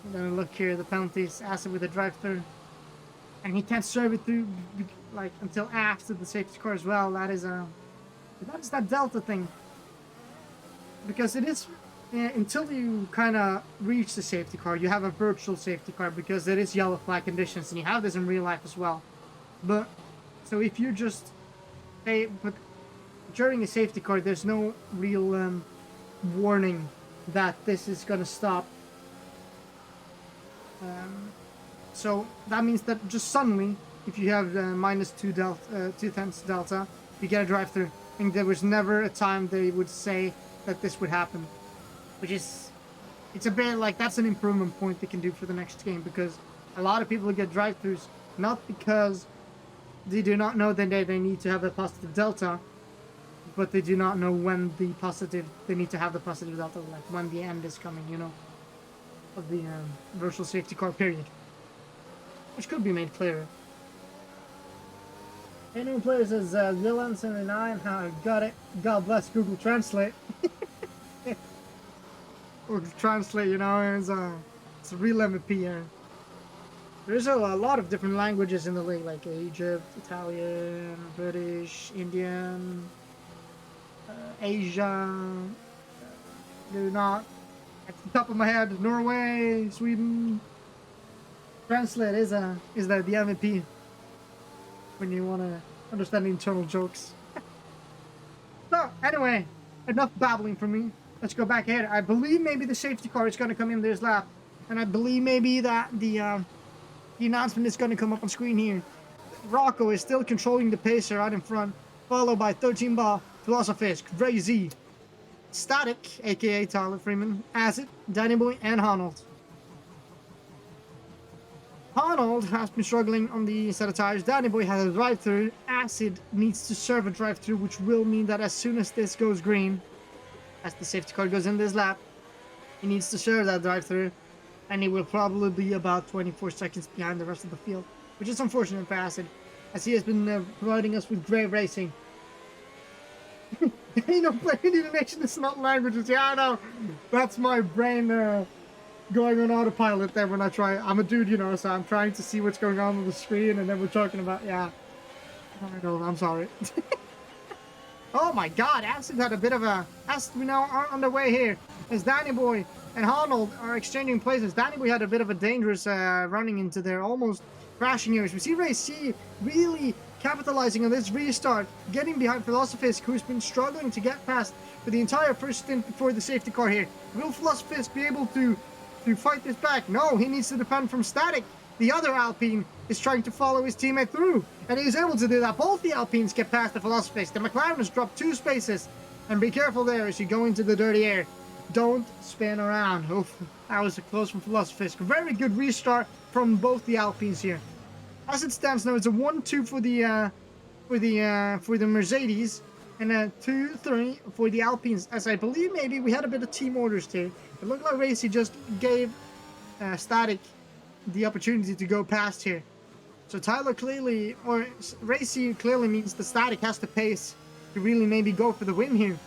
I'm gonna look here, the penalties. Acid with a drive-through, and he can't serve it through like until after the safety car as well. That's that Delta thing, because it is until you kind of reach the safety car, you have a virtual safety car, because it is yellow flag conditions, and you have this in real life as well. But so if you just but during a safety car, there's no real warning that this is gonna stop. So that means that just suddenly, if you have minus 2 tenths delta, you get a drive-through. And there was never a time they would say that this would happen, which is, it's a bit like, that's an improvement point they can do for the next game, because a lot of people get drive-throughs not because they do not know that they need to have a positive delta, but they do not know when they need to have the positive delta, like when the end is coming, you know, of the virtual safety car period, which could be made clearer. Any player says Villain79, got it. God bless Google Translate. Google Translate, you know, it's a real MVP here. There's a lot of different languages in the league, like Egypt, Italian, British, Indian, Asia, Do not. At the top of my head, Norway, Sweden. Translate is the MVP when you want to understand the internal jokes. So anyway, enough babbling from me. Let's go back ahead. I believe maybe the safety car is going to come in this lap, and I believe maybe that the announcement is going to come up on screen here. Rocco is still controlling the pacer out in front, followed by 13 ball Philosophisk, Crazy, Static, aka Tyler Freeman, Acid, Danny Boy, and Honnold. Honnold has been struggling on the set of tires. Danny Boy has a drive-through. Acid needs to serve a drive-through, which will mean that as soon as this goes green, as the safety car goes in this lap, he needs to serve that drive-through, and he will probably be about 24 seconds behind the rest of the field, which is unfortunate for Acid, as he has been providing us with great racing. You know, playing animation is not languages. Yeah, I know. That's my brain going on autopilot there when I try. I'm a dude, you know, so I'm trying to see what's going on the screen, and then we're talking about, yeah. I know, I'm sorry. Oh my god, Acid had a bit of a... As we now are on the way here, as Danny Boy and Honnold are exchanging places. Danny Boy had a bit of a dangerous running into there, almost crashing here. We see Ray C really capitalizing on this restart, getting behind Philosophisk, who's been struggling to get past for the entire first stint before the safety car here. Will Philosophisk be able to fight this back? No, he needs to defend from Static. The other Alpine is trying to follow his teammate through, and he's able to do that. Both the Alpines get past the Philosophisk. The McLaren has dropped 2 spaces, and be careful there as you go into the dirty air. Don't spin around. Oof, that was a close from Philosophisk. Very good restart from both the Alpines here. As it stands now, it's a 1-2 for the Mercedes, and a 2-3 for the Alpines. As I believe maybe we had a bit of team orders here. It looked like Racy just gave Static the opportunity to go past here. So Tyler clearly, or Racy clearly means the Static has the pace to really maybe go for the win here.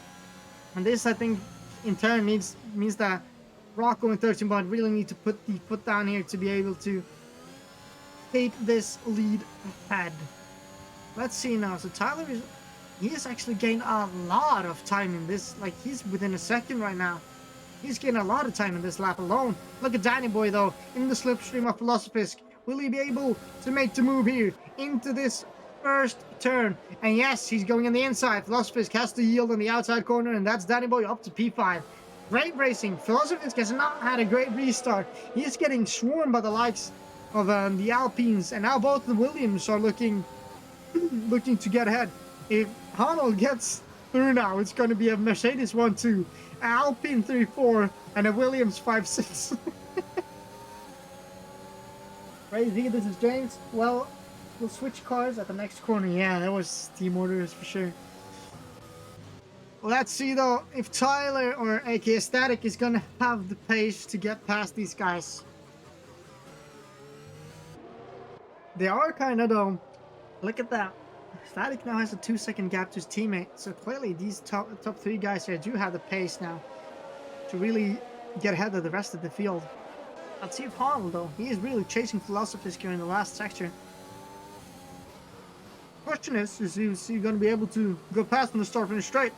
And this, I think, in turn means that Rocco and 13 Bond really need to put the foot down here to be able to take this lead ahead. Let's see now. So Tyler he has actually gained a lot of time in this. Like, he's within a second right now. He's gained a lot of time in this lap alone. Look at Danny Boy though, in the slipstream of Philosophisk. Will he be able to make the move here into this first turn? And yes, he's going on the inside. Philosophisk has to yield on the outside corner, and that's Danny Boy up to P5. Great racing. Philosophisk has not had a great restart. He is getting swarmed by the likes of the Alpines, and now both the Williams are looking to get ahead. If Honnold gets through now, it's going to be a Mercedes 1-2, an Alpine 3-4, and a Williams 5-6. Crazy, this is James. Well, we'll switch cars at the next corner. Yeah, that was team orders for sure. Let's see though if Tyler or aka Static is gonna have the pace to get past these guys. They are kind of though. Look at that. Static now has a 2-second gap to his teammate. So clearly these top 3 guys here do have the pace now to really get ahead of the rest of the field. Let's see if Honnold though. He is really chasing Philosophisk here in the last sector. Question is he going to be able to go past on the start finish straight?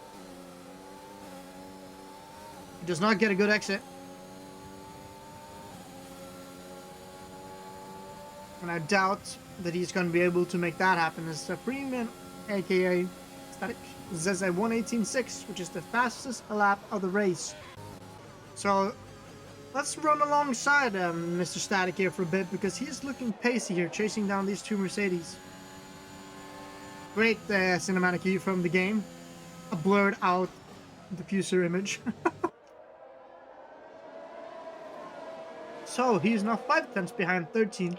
He does not get a good exit. And I doubt that he's going to be able to make that happen. As Freeman, aka Static, says a 1:18.6, which is the fastest lap of the race. So let's run alongside Mr. Static here for a bit, because he's looking pacey here, chasing down these 2 Mercedes. Great cinematic view from the game. A blurred out diffuser image. So he's now 5 tenths behind 13.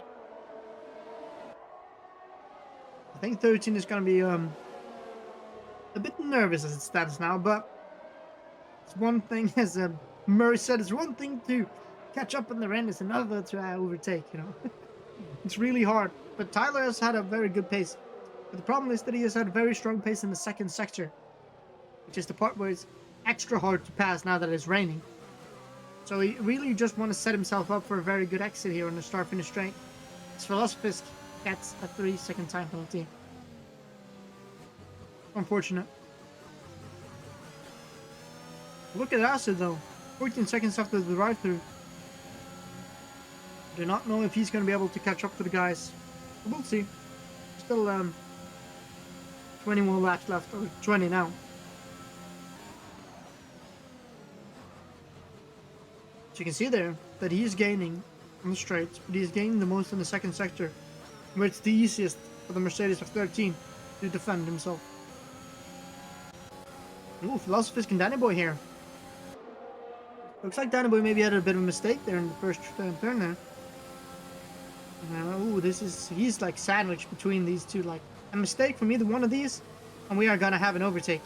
I think 13 is going to be a bit nervous as it stands now, but it's one thing, as Murray said, it's one thing to catch up in the end, it's another to overtake, you know. It's really hard, but Tyler has had a very good pace. But the problem is that he has had a very strong pace in the second sector, which is the part where it's extra hard to pass now that it's raining. So he really just wants to set himself up for a very good exit here on the start-finish straight. As Philosophisk gets a 3-second time penalty. Unfortunate. Look at Acid though. 14 seconds after the drive-through. Do not know if he's going to be able to catch up to the guys. We'll see. Still 20 more laps left, or 20 now. So you can see there that he is gaining on the straights, but he is gaining the most in the second sector, where it's the easiest for the Mercedes of 13 to defend himself. Ooh, Philosophisk and Danny Boy here. Looks like Danny Boy maybe had a bit of a mistake there in the first turn there. Ooh, he's like sandwiched between these two, like a mistake from either one of these, and we are gonna have an overtake.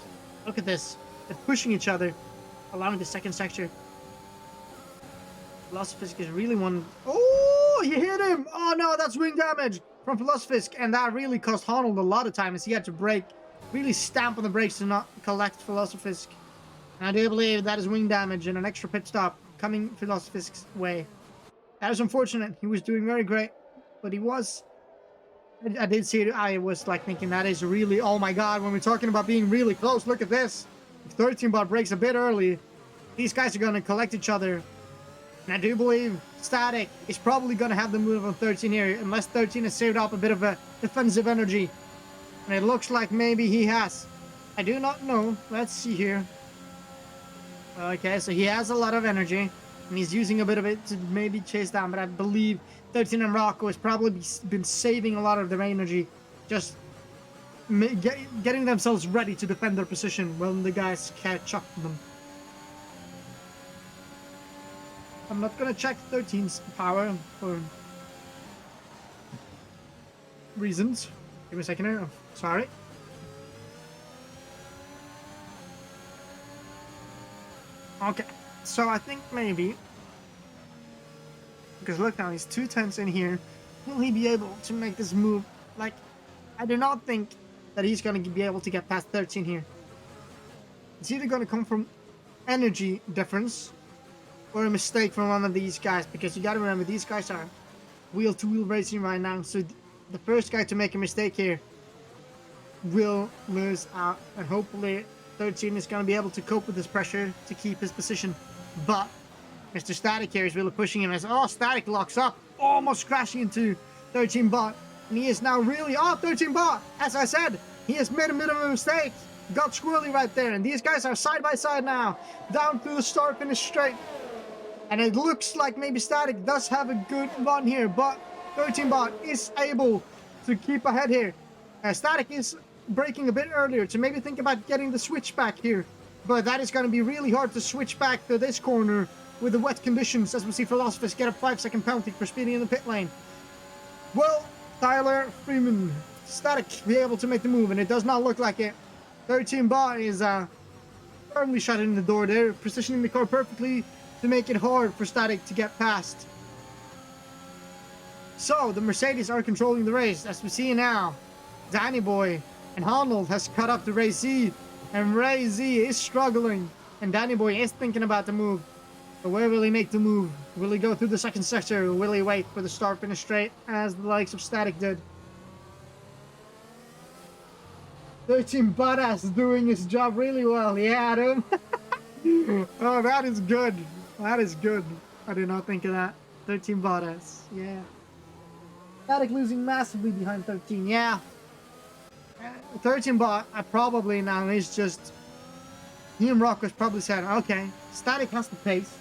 Look at this. They're pushing each other along the second sector. Philosophisk is really one. Oh, you hit him! Oh no, that's wing damage from Philosophisk, and that really cost Honnold a lot of time as he had to brake, really stamp on the brakes to not collect Philosophisk. And I do believe that is wing damage and an extra pit stop coming Philosophisk's way. That is unfortunate. He was doing very great, but he was. I did see it. I was like thinking that is really. Oh my god! When we're talking about being really close, look at this. If 13 bot breaks a bit early, these guys are going to collect each other. And I do believe Static is probably going to have the move on 13 here, unless 13 has saved up a bit of a defensive energy. And it looks like maybe he has. I do not know. Let's see here. Okay, so he has a lot of energy, and he's using a bit of it to maybe chase down, but I believe 13 and Rocco has probably been saving a lot of their energy, just getting themselves ready to defend their position when the guys catch up to them. I'm not gonna check 13's power for reasons. Give me a second here. Oh, sorry. Okay, so I think maybe, because look now, he's 2/10 in here. Will he be able to make this move? Like, I do not think that he's going to be able to get past 13 here. It's either going to come from energy difference or a mistake from one of these guys, because you got to remember, these guys are wheel-to-wheel racing right now, so the first guy to make a mistake here will lose out, and hopefully 13 is going to be able to cope with this pressure to keep his position. But Mr. Static here is really pushing him as, oh, Static locks up, almost crashing into 13 bot, and he is now really, oh, 13 bot, as I said, he has made a bit of a mistake, got squirrely right there, and these guys are side by side now, down through the start finish straight, and it looks like maybe Static does have a good run here, but 13 bot is able to keep ahead here. Static is braking a bit earlier to maybe think about getting the switch back here, but that is going to be really hard to switch back to this corner with the wet conditions, as we see Philosophers get a 5-second penalty for speeding in the pit lane. Well, Tyler Freeman, Static be able to make the move, and it does not look like it. 13 bot is firmly shut in the door there, positioning the car perfectly to make it hard for Static to get past. So the Mercedes are controlling the race, as we see now. Danny Boy and Honnold has cut up to Ray Z, and Ray Z is struggling, and Danny Boy is thinking about the move. But where will he make the move? Will he go through the second sector, or will he wait for the start finish straight, as the likes of Static did? 13 Badass is doing his job really well. Yeah, Adam. Oh, that is good. That is good. I did not think of that. 13 Badass. Yeah. Static losing massively behind 13. Yeah. 13 bot, I probably now is just, he and Rocco's probably said, okay, Static has the pace.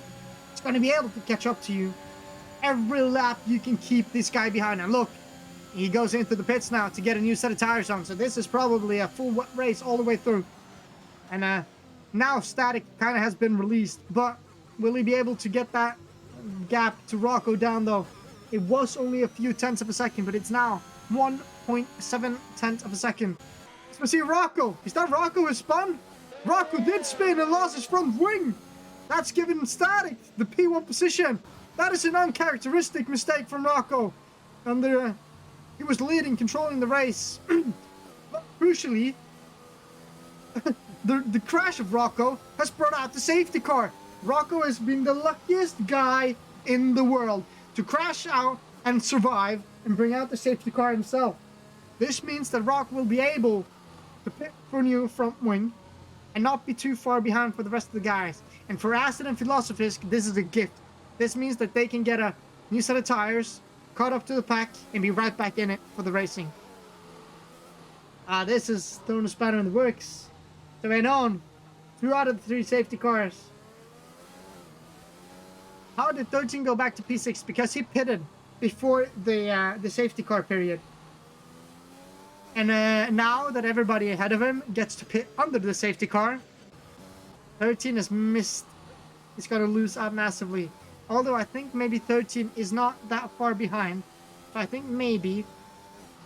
It's going to be able to catch up to you. Every lap you can keep this guy behind. And look, he goes into the pits now to get a new set of tires on. So this is probably a full wet race all the way through. And now Static kind of has been released. But will he be able to get that gap to Rocco down though? It was only a few tenths of a second, but it's now 1.7 tenths of a second. So we see Rocco. Is that Rocco who spun? Rocco did spin and lost his front wing. That's given Static the P1 position. That is an uncharacteristic mistake from Rocco. And he was leading, controlling the race. But crucially, the crash of Rocco has brought out the safety car. Rocco has been the luckiest guy in the world to crash out and survive and bring out the safety car himself. This means that Rock will be able to pit for new front wing and not be too far behind for the rest of the guys. And for Acid and Philosophisk, this is a gift. This means that they can get a new set of tires, caught up to the pack, and be right back in it for the racing. This is throwing a spanner in the works. So we're on 2 out of the 3 safety cars. How did 13 go back to P6? Because he pitted before the safety car period. And now that everybody ahead of him gets to pit under the safety car, 13 has missed. He's going to lose out massively. Although I think maybe 13 is not that far behind. So I think maybe,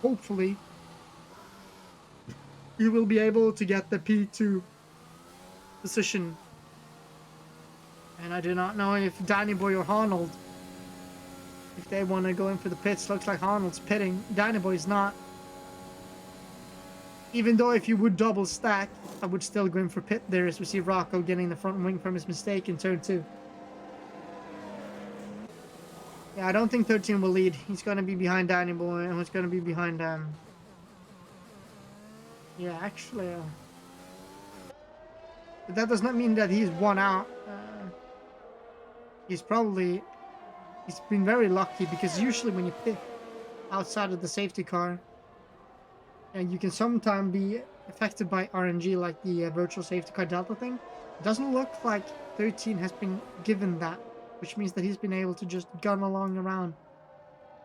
hopefully, he will be able to get the P2 position. And I do not know if Danny Boy or Arnold, if they want to go in for the pits. Looks like Arnold's pitting. Danny Boy's not. Even though if you would double stack, I would still go in for pit there as we see Rocco getting the front wing from his mistake in turn 2. Yeah, I don't think 13 will lead. He's going to be behind Danny Boy, and he's going to be behind... Yeah, actually... But that does not mean that he's won out. He's been very lucky, because usually when you pit outside of the safety car, you can sometimes be affected by RNG, like the virtual safety car delta thing. It doesn't look like 13 has been given that, which means that he's been able to just gun along around,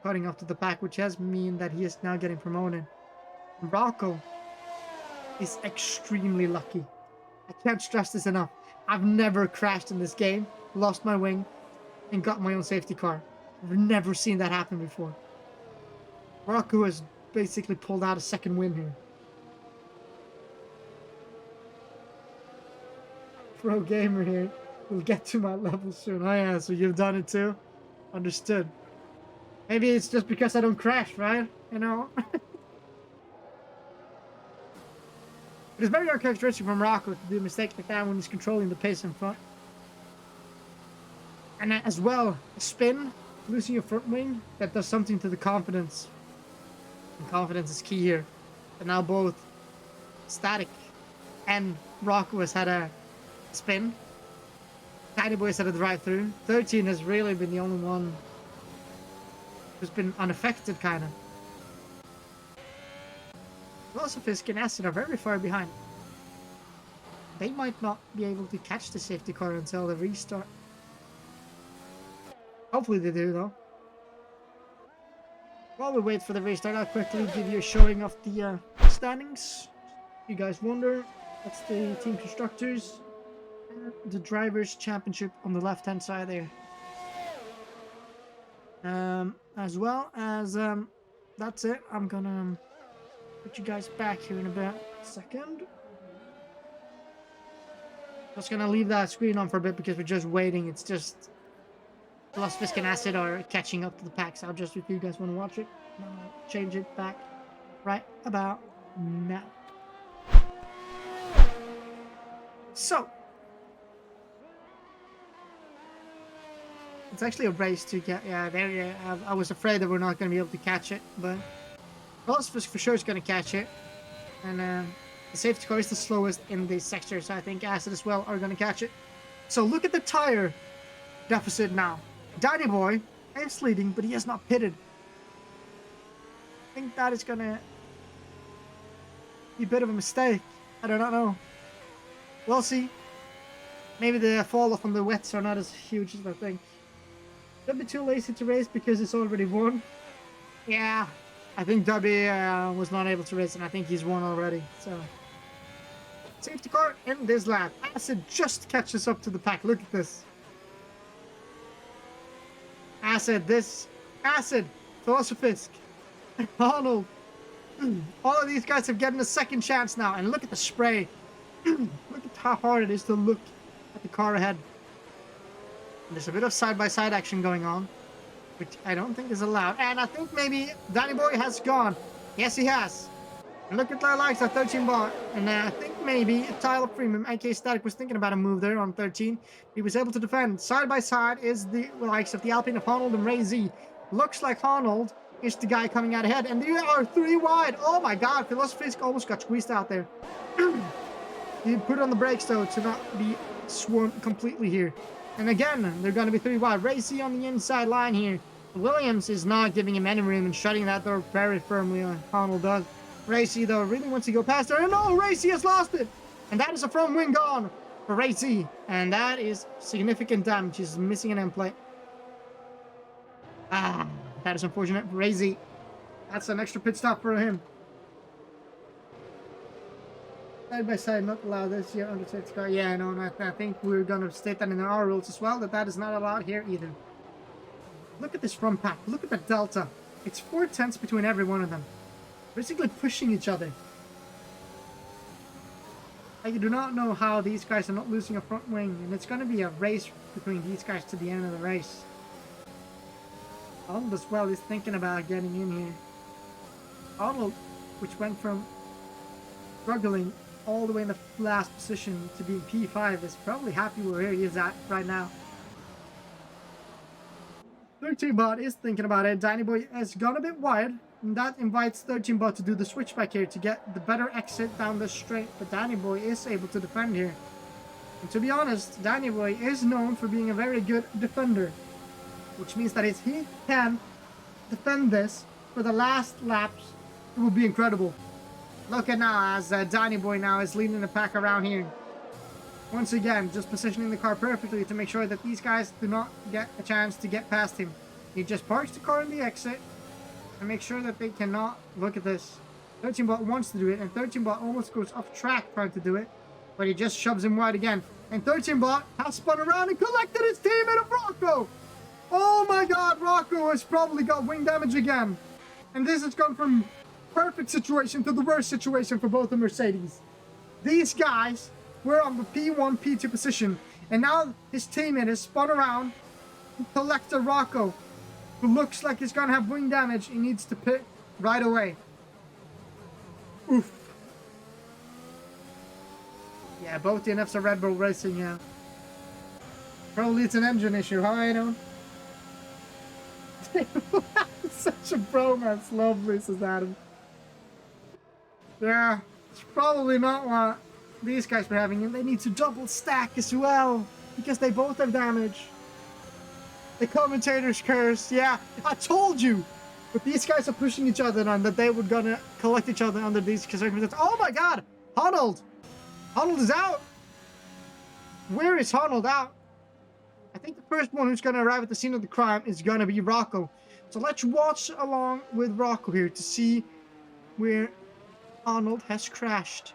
cutting up to the back, which has mean that he is now getting promoted. And Rocco is extremely lucky. I can't stress this enough. I've never crashed in this game, lost my wing, and got my own safety car. I've never seen that happen before. Rocco has basically pulled out a second win here. Pro gamer here. We'll get to my level soon. Oh yeah, so you've done it too? Understood. Maybe it's just because I don't crash, right? You know? It is very uncharacteristic from Rocco to do a mistake like that when he's controlling the pace in front. And as well, a spin, losing your front wing, that does something to the confidence. And confidence is key here. And now both Static and Rocco has had a spin. Tiny Boy's had a drive-through. 13 has really been the only one who's been unaffected, kind of. Philosophisk and Acid are very far behind. They might not be able to catch the safety car until the restart. Hopefully they do, though. While we wait for the restart, I'll quickly give you a showing of the standings. If you guys wonder, that's the Team Constructors. The Drivers' Championship on the left-hand side there. As well as, that's it. I'm gonna put you guys back here in about a second. Just gonna leave that screen on for a bit because we're just waiting. It's just Philosophisk and Acid are catching up to the pack. So I'll just, if you guys want to watch it, I'll change it back right about now. So it's actually a race to get, yeah, there, yeah. I was afraid that we're not going to be able to catch it, but Philosophisk for sure is going to catch it. And the safety car is the slowest in this sector, so I think Acid as well are going to catch it. So look at the tire deficit now. Danny Boy is leading, but he has not pitted. I think that is going to be a bit of a mistake. I do not know. We'll see. Maybe the fall off on the wets are not as huge as I think. Don't be too lazy to race because it's already won. Yeah, I think Dubby was not able to race, and I think he's won already. So, safety car in this lap. Acid just catches up to the pack. Look at this. Acid, Philosophisk, Arnold. All of these guys have gotten a second chance now, and look at the spray. Look at how hard it is to look at the car ahead. There's a bit of side-by-side action going on, which I don't think is allowed. And I think maybe Danny Boy has gone. Yes, he has. And look at the likes of 13 bar. And I think maybe Tyler Freeman, aka Static, was thinking about a move there on 13. He was able to defend. Side-by-side is the likes of the Alpine of Arnold and Ray Z. Looks like Arnold is the guy coming out ahead. And they are 3 wide. Oh my god, Philosophisk almost got squeezed out there. He put on the brakes, though, to not be swarmed completely here. And again, they're going to be 3 wide. Racy on the inside line here. Williams is not giving him any room and shutting that door very firmly. Honnold does. Racy, though, really wants to go past her. And no, Racy has lost it. And that is a front wing gone for Racy. And that is significant damage. He's missing an end plate. Ah, that is unfortunate for Racy. That's an extra pit stop for him. Side by side, not allowed this year under safety car. Yeah, no, I think we're going to state that in our rules as well, that is not allowed here either. Look at this front pack. Look at that delta. It's 4/10 between every one of them. Basically pushing each other. I do not know how these guys are not losing a front wing, and it's going to be a race between these guys to the end of the race. Arnold as well is thinking about getting in here. Arnold, which went from struggling all the way in the last position to being P5, is probably happy where he is at right now. 13 bot is thinking about it. Danny Boy has gone a bit wide, and that invites 13 bot to do the switchback here to get the better exit down the straight. But Danny Boy is able to defend here. And to be honest, Danny Boy is known for being a very good defender, which means that if he can defend this for the last laps, it will be incredible. Look at now as Danny Boy now is leading the pack around here. Once again, just positioning the car perfectly to make sure that these guys do not get a chance to get past him. He just parks the car in the exit and make sure that they cannot. Look at this. 13 bot wants to do it, and 13 bot almost goes off track trying to do it, but he just shoves him wide again. And 13 bot has spun around and collected his teammate of Rocco. Oh my god, Rocco has probably got wing damage again. And this has gone from perfect situation to the worst situation for both the Mercedes. These guys were on the P1, P2 position, and now his teammate has spun around to collect a Rocco, who looks like he's gonna have wing damage. He needs to pit right away. Oof. Yeah, both DNFs are Red Bull Racing, yeah. Probably it's an engine issue, huh, I know? Such a bromance, lovely, says Adam. Yeah, it's probably not what these guys were having, and they need to double stack as well, because they both have damage. The commentator's curse, yeah, I told you! But these guys are pushing each other on that they were gonna collect each other under these circumstances. Oh my god! Honnold! Honnold is out! Where is Honnold out? I think the first one who's gonna arrive at the scene of the crime is gonna be Rocco. So let's watch along with Rocco here to see where Honnold has crashed.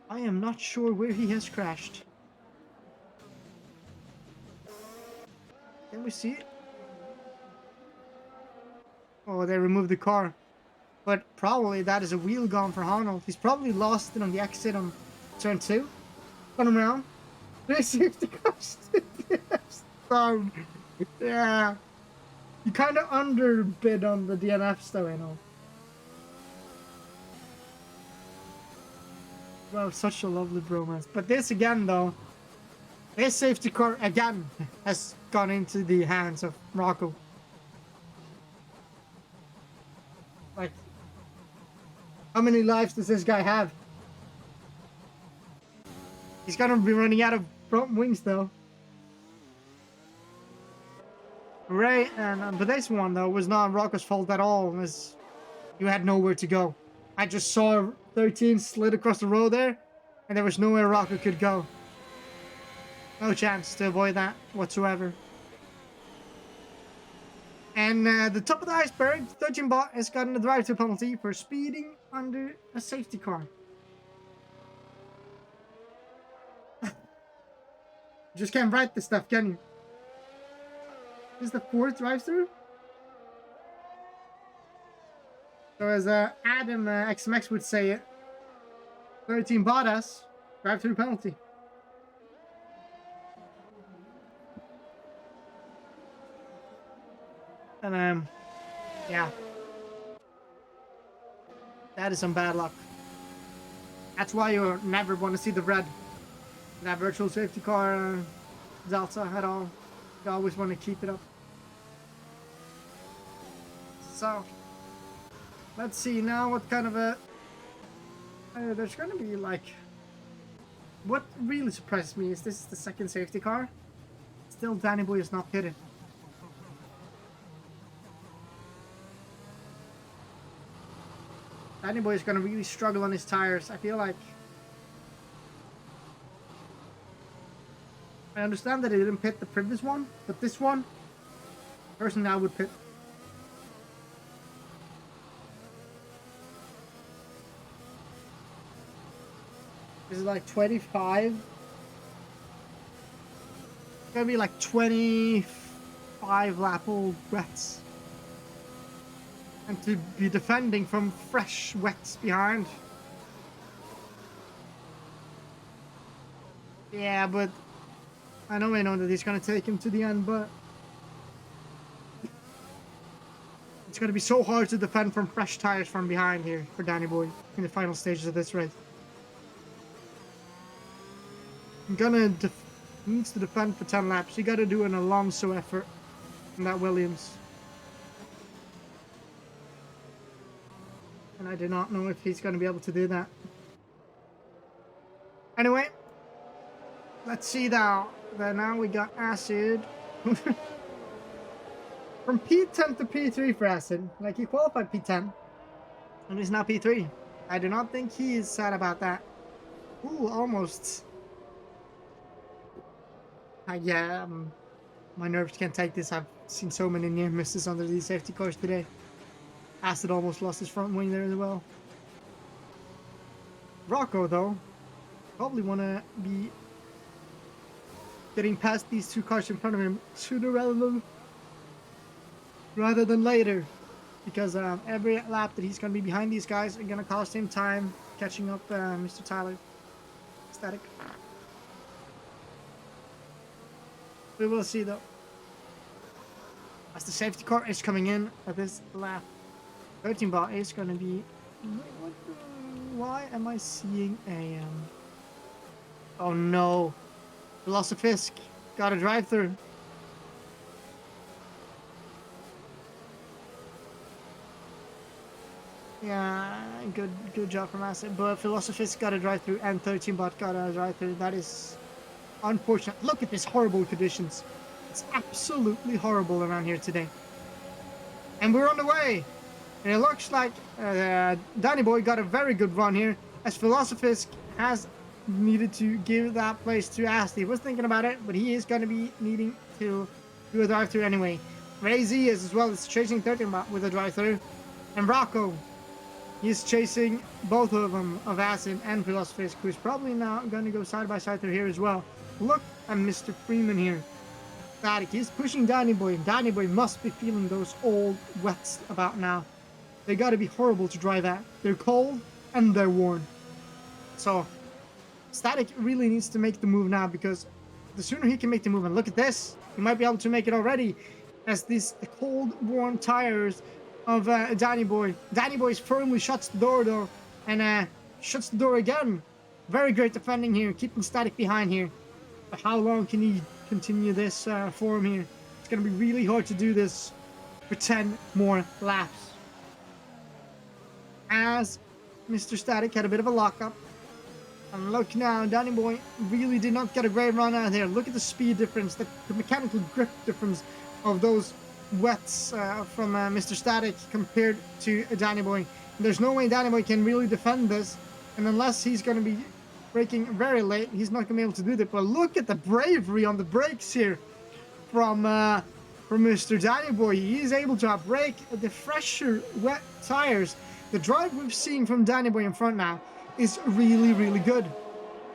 I am not sure where he has crashed. Can we see it? Oh, they removed the car. But probably that is a wheel gone for Honnold. He's probably lost it on the exit on turn 2. Run around. There's safety cars. Yeah. You kind of underbid on the DNFs though, you know. Wow, such a lovely bromance. But this again though, this safety car again has gone into the hands of Rocco. Like, how many lives does this guy have? He's gonna be running out of front wings though. Right, and but this one though was not Rocco's fault at all, as you had nowhere to go. I just saw 13 slid across the road there, and there was nowhere Rocco could go. No chance to avoid that whatsoever. And the top of the iceberg, 13 bot has gotten a drive-through penalty for speeding under a safety car. You just can't write this stuff, can you? This is the 4th drive-through? So as Adam XMX would say it, 13 Bottas, drive-through penalty. And yeah. That is some bad luck. That's why you never want to see the red. That virtual safety car Delta at all. You always want to keep it up. So, let's see now what kind of a... there's going to be like What really surprises me is this is the second safety car. Still, Danny Boy is not hidden. Danny Boy is going to really struggle on his tires. I feel like... I understand that he didn't pit the previous one, but this one, personally, I would pit. This is like 25. It's gonna be like 25 lap old wets. And to be defending from fresh wets behind. Yeah, but I know that he's gonna take him to the end, but it's gonna be so hard to defend from fresh tires from behind here for Danny Boy in the final stages of this race. I'm gonna needs to defend for 10 laps. You gotta do an Alonso effort in that Williams. And I do not know if he's gonna be able to do that. Anyway, let's see now. Now we got Acid. From P10 to P3 for Acid. Like, he qualified P10. And he's now P3. I do not think he is sad about that. Ooh, almost. Yeah, my nerves can't take this. I've seen so many near misses under these safety cars today. Acid almost lost his front wing there as well. Rocco, though, probably want to be getting past these two cars in front of him sooner rather than later. Because every lap that he's going to be behind these guys are going to cost him time catching up Mr. Tyler. Static. We will see though. As the safety car is coming in at this lap, 13 bot is going to be... Why am I seeing a... Oh no. Philosophisk. Got a drive-through. Yeah, good job from Acid. But Philosophisk got a drive-through and 13 bot got a drive-through. That is... unfortunate. Look at this horrible conditions. It's absolutely horrible around here today. And we're on the way. And it looks like Danny Boy got a very good run here, as Philosophisk has needed to give that place to Asti. He was thinking about it, but he is going to be needing to do a drive-through anyway. Ray Z is as well as chasing 13 with a drive-through. And Rocco, he's chasing both of them, of Acid and Philosophisk, who's probably now going to go side by side through here as well. Look at Mr. Freeman here. Static, he's pushing Danny Boy. Danny Boy must be feeling those old wets about now. They gotta be horrible to drive at. They're cold and they're worn. So, Static really needs to make the move now, because the sooner he can make the move, and look at this, he might be able to make it already, as these cold, worn tires of Danny Boy. Danny Boy firmly shuts the door though, and shuts the door again. Very great defending here, keeping Static behind here. But how long can he continue this form here? It's going to be really hard to do this for 10 more laps. As Mr. Static had a bit of a lockup. And look now, Danny Boy really did not get a great run out there. Look at the speed difference, the mechanical grip difference of those wets from Mr. Static compared to Danny Boy. There's no way Danny Boy can really defend this. And unless he's going to be braking very late, he's not going to be able to do that. But look at the bravery on the brakes here from Mr. Danny Boy. He is able to brake the fresher, wet tires. The drive we've seen from Danny Boy in front now is really, really good.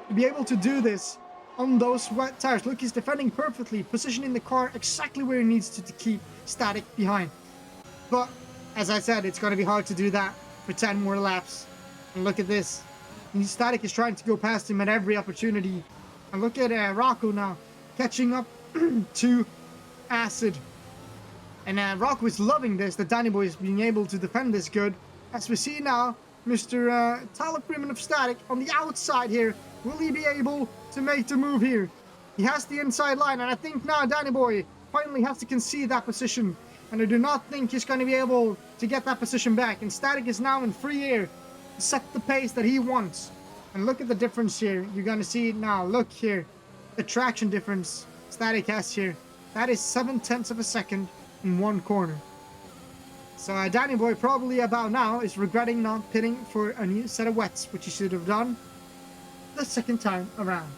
To be able to do this on those wet tires. Look, he's defending perfectly, positioning the car exactly where he needs to keep Static behind. But, as I said, it's going to be hard to do that for 10 more laps. And look at this. Static is trying to go past him at every opportunity. And look at Rocco now, catching up to Acid. And Rocco is loving this, that Danny Boy is being able to defend this good. As we see now, Mr. Tyler Freeman of Static on the outside here. Will he be able to make the move here? He has the inside line, and I think now Danny Boy finally has to concede that position. And I do not think he's going to be able to get that position back. And Static is now in free air to set the pace that he wants. And look at the difference here. You're going to see it now. Look here. The traction difference Static has here. That is 7/10 of a second in one corner. So Danny Boy probably about now is regretting not pitting for a new set of wets, which he should have done the second time around.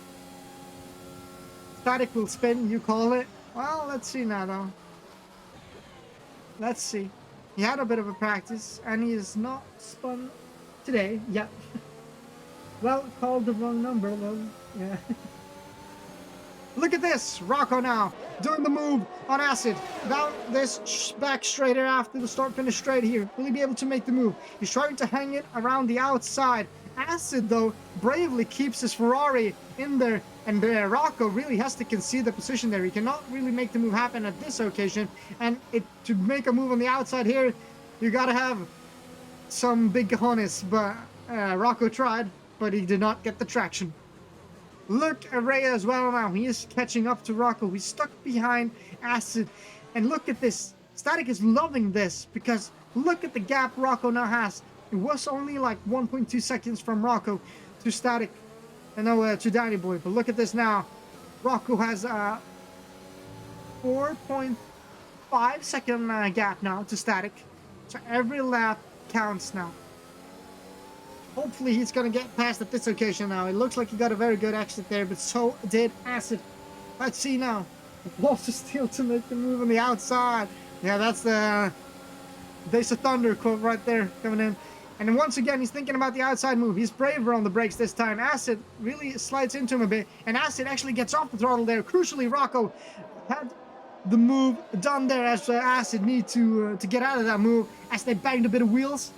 Static will spin, you call it. Well, let's see now though. Let's see. He had a bit of a practice and he is not spun today. Yep. Well, called the wrong number though. Yeah. Look at this, Rocco now doing the move on Acid. Down this back straighter after the start finish straight here. Will he be able to make the move? He's trying to hang it around the outside. Acid though bravely keeps his Ferrari in there, and Rocco really has to concede the position there. He cannot really make the move happen at this occasion, and to make a move on the outside here, you gotta have some big cojones. But Rocco tried, but he did not get the traction. Look at Ray as well now. He is catching up to Rocco. He's stuck behind Acid. And look at this. Static is loving this because look at the gap Rocco now has. It was only like 1.2 seconds from Rocco to Static. To Danny Boy. But look at this now. Rocco has a 4.5 second gap now to Static. So every lap counts now. Hopefully he's going to get past at this occasion now. It looks like he got a very good exit there, but so did Acid. Let's see now. Walter Steel to make the move on the outside. Yeah, that's the Days of Thunder quote right there coming in. And then once again, he's thinking about the outside move. He's braver on the brakes this time. Acid really slides into him a bit, and Acid actually gets off the throttle there. Crucially, Rocco had the move done there as Acid need to get out of that move as they banged a bit of wheels,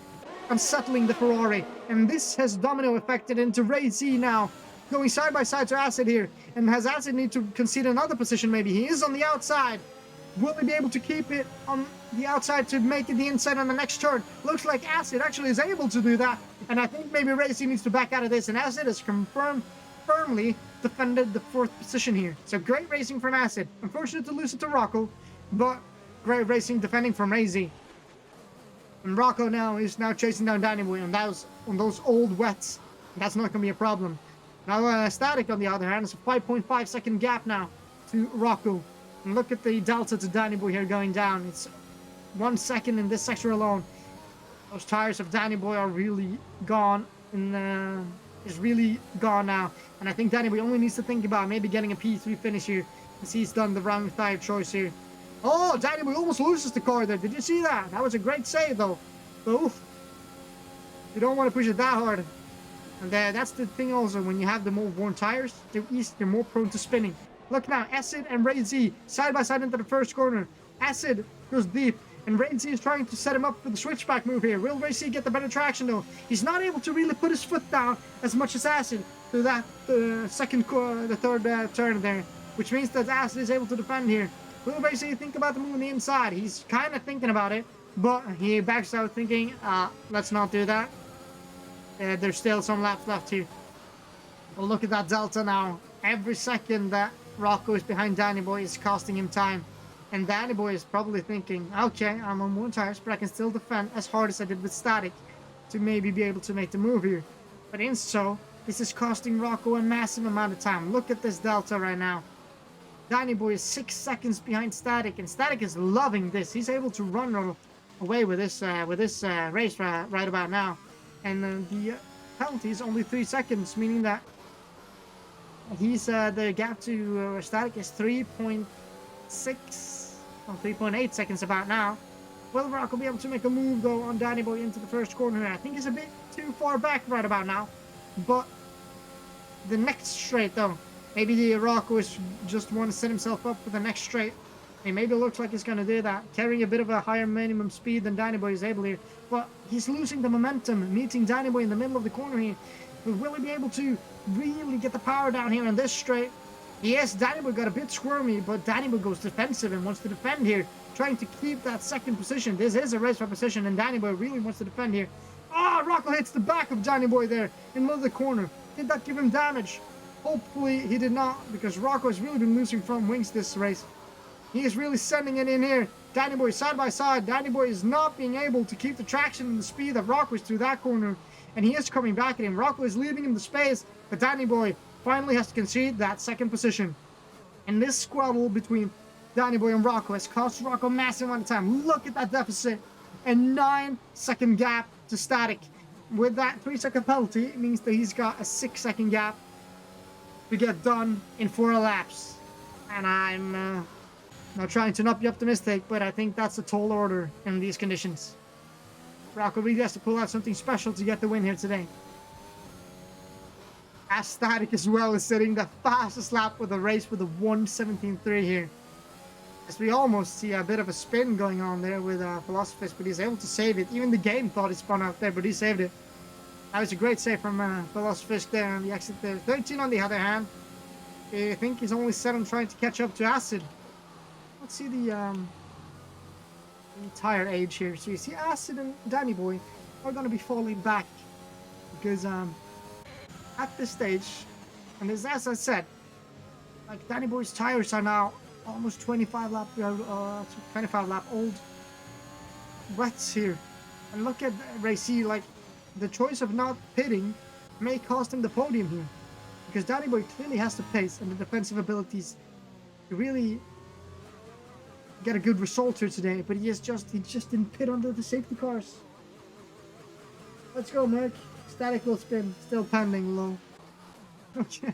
unsettling the Ferrari. And this has domino affected into Ray Z now, going side by side to Acid here. And has Acid need to concede another position maybe? He is on the outside. Will he be able to keep it on the outside to make it the inside on the next turn? Looks like Acid actually is able to do that. And I think maybe Ray Z needs to back out of this. And Acid has firmly defended the 4th position here. So great racing from Acid. Unfortunate to lose it to Rocco, but great racing defending from Ray Z. And Rocco now is chasing down Danny Boy on those old wets. That's not going to be a problem. Now Static on the other hand is a 5.5 second gap now to Rocco. And look at the delta to Danny Boy here going down. It's 1 second in this sector alone. Those tires of Danny Boy are really gone. Is really gone now. And I think Danny Boy only needs to think about maybe getting a P3 finish here, as he's done the wrong tire choice here. Oh, Danny Boy almost loses the car there. Did you see that? That was a great save, though. Oof. You don't want to push it that hard. And that's the thing also. When you have the more worn tires, they're more prone to spinning. Look now. Acid and Ray Z side by side into the first corner. Acid goes deep. And Ray Z is trying to set him up for the switchback move here. Will Ray Z get the better traction, though? He's not able to really put his foot down as much as Acid through that third turn there. Which means that Acid is able to defend here. Will Ray Z think about the move on the inside? He's kind of thinking about it, but he backs out thinking, let's not do that. There's still some laps left here. Well, look at that delta now. Every second that Rocco is behind Danny Boy is costing him time. And Danny Boy is probably thinking, okay, I'm on 1 tires, but I can still defend as hard as I did with Static to maybe be able to make the move here. But in so, this is costing Rocco a massive amount of time. Look at this delta right now. Danny Boy is 6 seconds behind Static, and Static is loving this. He's able to run away with this race right about now. And the penalty is only 3 seconds, meaning that the gap to Static is 3.6 or 3.8 seconds about now. Will Rocco be able to make a move though on Danny Boy into the first corner? I think he's a bit too far back right about now. But the next straight though, maybe Rocco is just want to set himself up for the next straight. And maybe it looks like he's going to do that, carrying a bit of a higher minimum speed than Danny Boy is able here. But he's losing the momentum, meeting Danny Boy in the middle of the corner here. But will he be able to really get the power down here on this straight? Yes, Danny Boy got a bit squirmy, but Danny Boy goes defensive and wants to defend here, trying to keep that second position. This is a race for position, and Danny Boy really wants to defend here. Ah, Rocco hits the back of Danny Boy there in the middle of the corner. Did that give him damage? Hopefully he did not, because Rocco has really been losing front wings this race. He is really sending it in here. Danny Boy side by side. Danny Boy is not being able to keep the traction and the speed that Rocco is through that corner. and he is coming back at him. Rocco is leaving him the space, but Danny Boy finally has to concede that second position. And this squabble between Danny Boy and Rocco has cost Rocco a massive amount of time. Look at that deficit. A 9-second gap to Static. With that 3-second penalty, it means that he's got a 6-second gap to get done in 4 laps. And I'm not trying to not be optimistic, but I think that's a tall order in these conditions. Rocco really has to pull out something special to get the win here today. As Static as well is setting the fastest lap with the race with a 1:17.3 here. As we almost see a bit of a spin going on there with Philosophies, but he's able to save it. Even the game thought he spun out there, but he saved it. That was a great save from Philosophies there on the exit there. 13 on the other hand. I think he's only 7 trying to catch up to Acid. Let's see the tire age here. So you see Acid and Danny Boy are going to be falling back because at this stage, and as I said, like Danny Boy's tires are now almost 25 lap old. Wets here, and look at Racy. Like the choice of not pitting may cost him the podium here, because Danny Boy clearly has the pace and the defensive abilities to really get a good result here today. But he just didn't pit under the safety cars. Let's go, Merc. Static will spin, still pending low. Okay,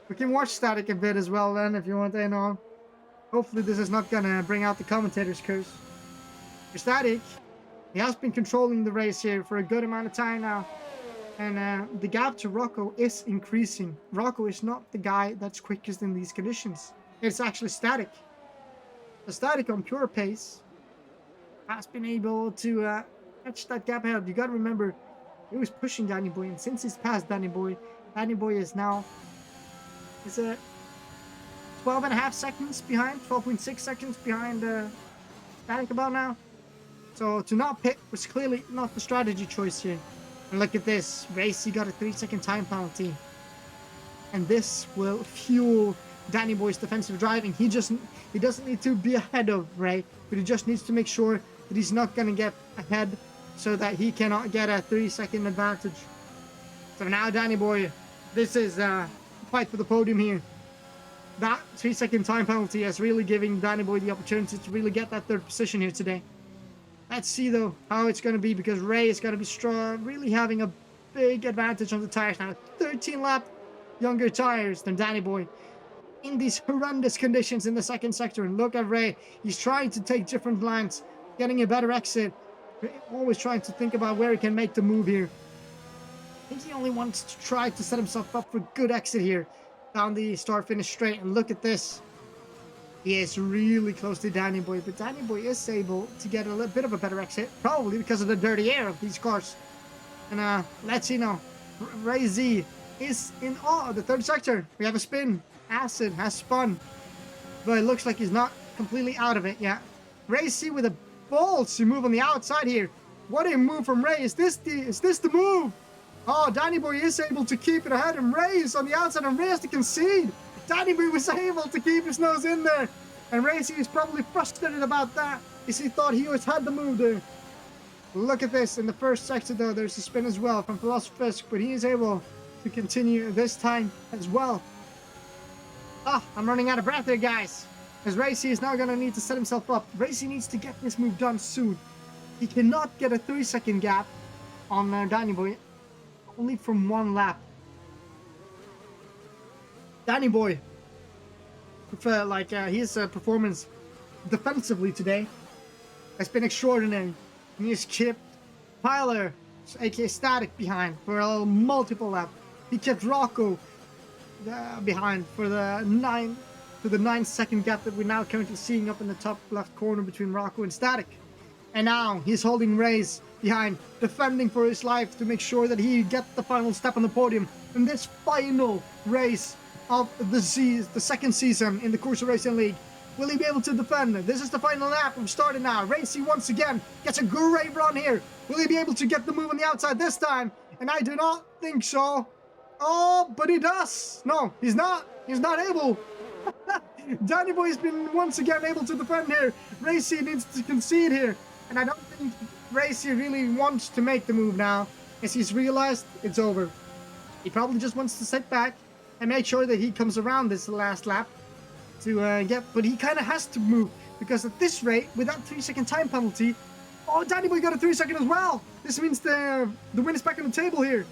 we can watch Static a bit as well then if you want to know. Hopefully this is not gonna bring out the commentator's curse. For Static, he has been controlling the race here for a good amount of time now. And the gap to Rocco is increasing. Rocco is not the guy that's quickest in these conditions. It's actually Static. The Static on pure pace has been able to catch that gap ahead. You gotta remember, he was pushing Danny Boy, and since he's past Danny Boy is now 12.5 seconds behind, 12.6 seconds behind Static about now. So to not pit was clearly not the strategy choice here. And look at this, Racy got a 3-second time penalty. And this will fuel Danny Boy's defensive driving. He doesn't need to be ahead of Ray, but he just needs to make sure that he's not going to get ahead so that he cannot get a 3-second advantage. So now Danny Boy, this is fight for the podium here. That 3-second time penalty is really giving Danny Boy the opportunity to really get that 3rd position here today. Let's see though how it's going to be, because Ray is going to be strong, really having a big advantage on the tires now. 13 lap younger tires than Danny Boy in these horrendous conditions in the 2nd sector. And look at Ray, he's trying to take different lines, getting a better exit, always trying to think about where he can make the move here. I think he only wants to try to set himself up for a good exit here down the start-finish straight. And look at this. He is really close to Danny Boy, but Danny Boy is able to get a little bit of a better exit, probably because of the dirty air of these cars. And let's see now. Ray Z is in the 3rd sector. We have a spin. Acid has spun, but it looks like he's not completely out of it yet. Ray C with a ballsy move on the outside here. What a move from Ray. Is this the move? Oh, Danny Boy is able to keep it ahead, and Ray is on the outside, and Ray has to concede. Danny Boy was able to keep his nose in there, and Ray C is probably frustrated about that, as he thought he always had the move there. Look at this. In the 1st sector though, there's a spin as well from Philosophisk, but he is able to continue this time as well. I'm running out of breath here, guys, as Racy is now going to need to set himself up. Racy needs to get this move done soon. He cannot get a 3-second gap on Danny Boy, only from 1 lap. Danny Boy, his performance defensively today has been extraordinary. He has kept Tyler, aka Static, behind for a multiple lap. He kept Rocco behind for the 9-second gap that we're now currently seeing up in the top left corner between Rocco and Static. And now he's holding Ray's behind, defending for his life to make sure that he gets the final step on the podium in this final race of the 2nd season in the Corsa Racing League. Will he be able to defend? This is the final lap. We've started now. Racy once again gets a great run here. Will he be able to get the move on the outside this time? And I do not think so. Oh, but he does. No, he's not. He's not able. Danny Boy has been once again able to defend here. Racy needs to concede here. And I don't think Racy really wants to make the move now. as he's realized it's over. He probably just wants to sit back and make sure that he comes around this last lap to get, but he kind of has to move because at this rate, with that 3-second time penalty, oh, Danny Boy got a 3-second as well. This means the win is back on the table here.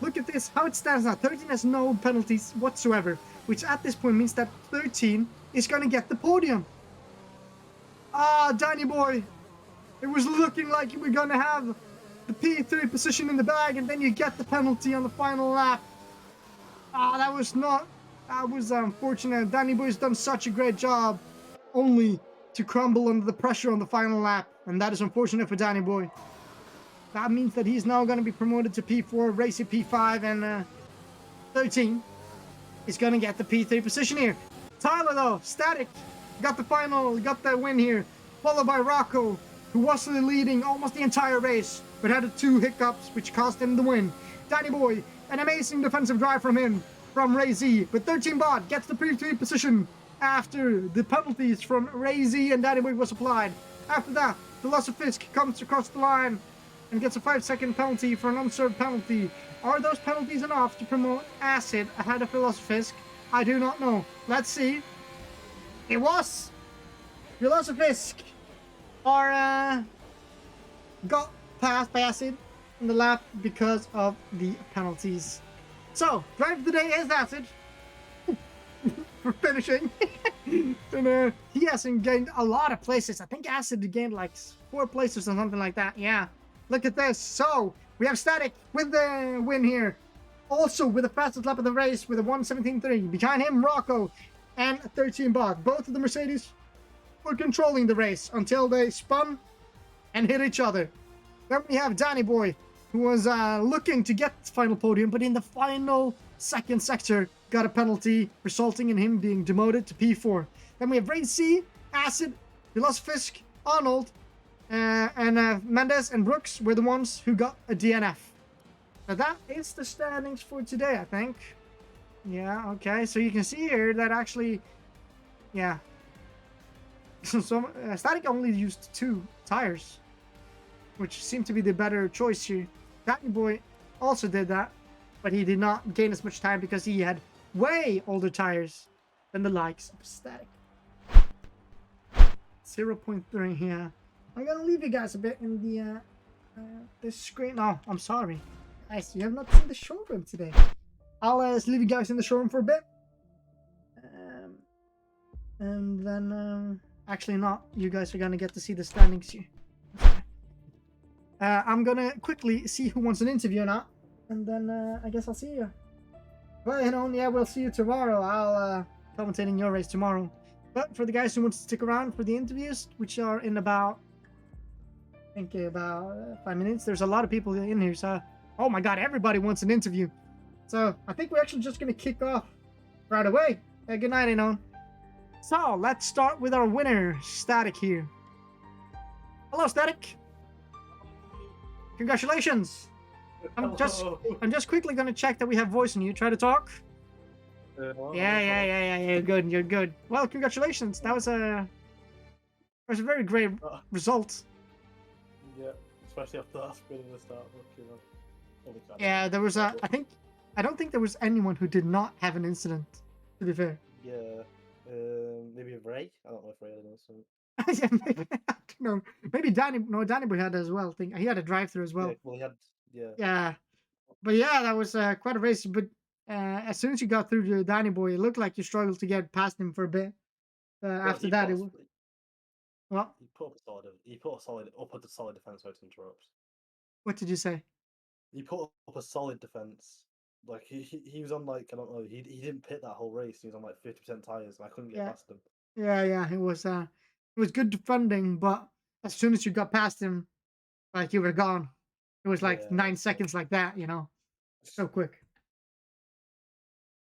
Look at this, how it stands now. 13 has no penalties whatsoever, which at this point means that 13 is going to get the podium. Ah, Danny Boy, it was looking like you were going to have the P3 position in the bag, and then you get the penalty on the final lap. Ah, that was unfortunate. Danny Boy's done such a great job, only to crumble under the pressure on the final lap, and that is unfortunate for Danny Boy. That means that he's now going to be promoted to P4, racing P5, and 13 is going to get the P3 position here. Tyler, though, Static, got the win here, followed by Rocco, who was leading almost the entire race, but had 2 hiccups, which cost him the win. Danny Boy, an amazing defensive drive from him, from Ray Z, but 13 Bot gets the P3 position after the penalties from Ray Z and Danny Boy was applied. After that, Fisk comes across the line and gets a 5-second penalty for an unserved penalty. Are those penalties enough to promote Acid ahead of Fisk? I do not know. Let's see. It was. Fisk are got passed by Acid in the lap because of the penalties. So, drive of the day is Acid for finishing. And he hasn't gained a lot of places. I think Acid gained like 4 places or something like that. Yeah. Look at this. So, we have Static with the win here. Also with the fastest lap of the race with a 1:17.3. Behind him, Rocco and 13 Bot. Both of the Mercedes were controlling the race until they spun and hit each other. Then we have Danny Boy, who was looking to get the final podium, but in the final second sector got a penalty, resulting in him being demoted to P4. Then we have Ray C, Acid, Fisk, Arnold, and Mendes and Brooks were the ones who got a DNF. Now that is the standings for today, I think. Yeah, okay. So you can see here that actually, yeah. So Static only used 2 tires, which seemed to be the better choice here. Danny Boy also did that, but he did not gain as much time because he had way older tires than the likes of Static. 0.3 here. I'm gonna leave you guys a bit in the this screen. Oh, I'm sorry. Guys, you have not seen the showroom today. I'll leave you guys in the showroom for a bit. And then, actually not. You guys are gonna get to see the standings here. I'm gonna quickly see who wants an interview or not. And then, I guess I'll see you. Well, yeah, we'll see you tomorrow. I'll commentate in your race tomorrow. But for the guys who want to stick around for the interviews, which are in about, I think about 5 minutes. There's a lot of people in here, so oh my god, everybody wants an interview. So I think we're actually just gonna kick off right away. Good night, Anon. So let's start with our winner, Static here. Hello, Static. Congratulations. I'm just quickly gonna check that we have voice on you. Try to talk. Yeah. You're good. Well, congratulations. That was a very great result. Yeah, especially after that spin in the start. Yeah, there was I don't think there was anyone who did not have an incident, to be fair. Yeah, maybe Ray. I don't know if Ray had an incident. Yeah, maybe, I don't know. Maybe Danny Boy had as well. He had a drive-through as well. Yeah, well, he had. Yeah. Yeah, but yeah, that was quite a race. But as soon as you got through to Danny Boy, it looked like you struggled to get past him for a bit. After that, it was. Well, he put a solid defense. Sorry to interrupt. What did you say? He put up a solid defense. Like he was on like I don't know. He didn't pit that whole race. He was on like 50% tires, and I couldn't get past him. Yeah. It was good defending, but as soon as you got past him, like you were gone. It was like 9 seconds like that, so quick.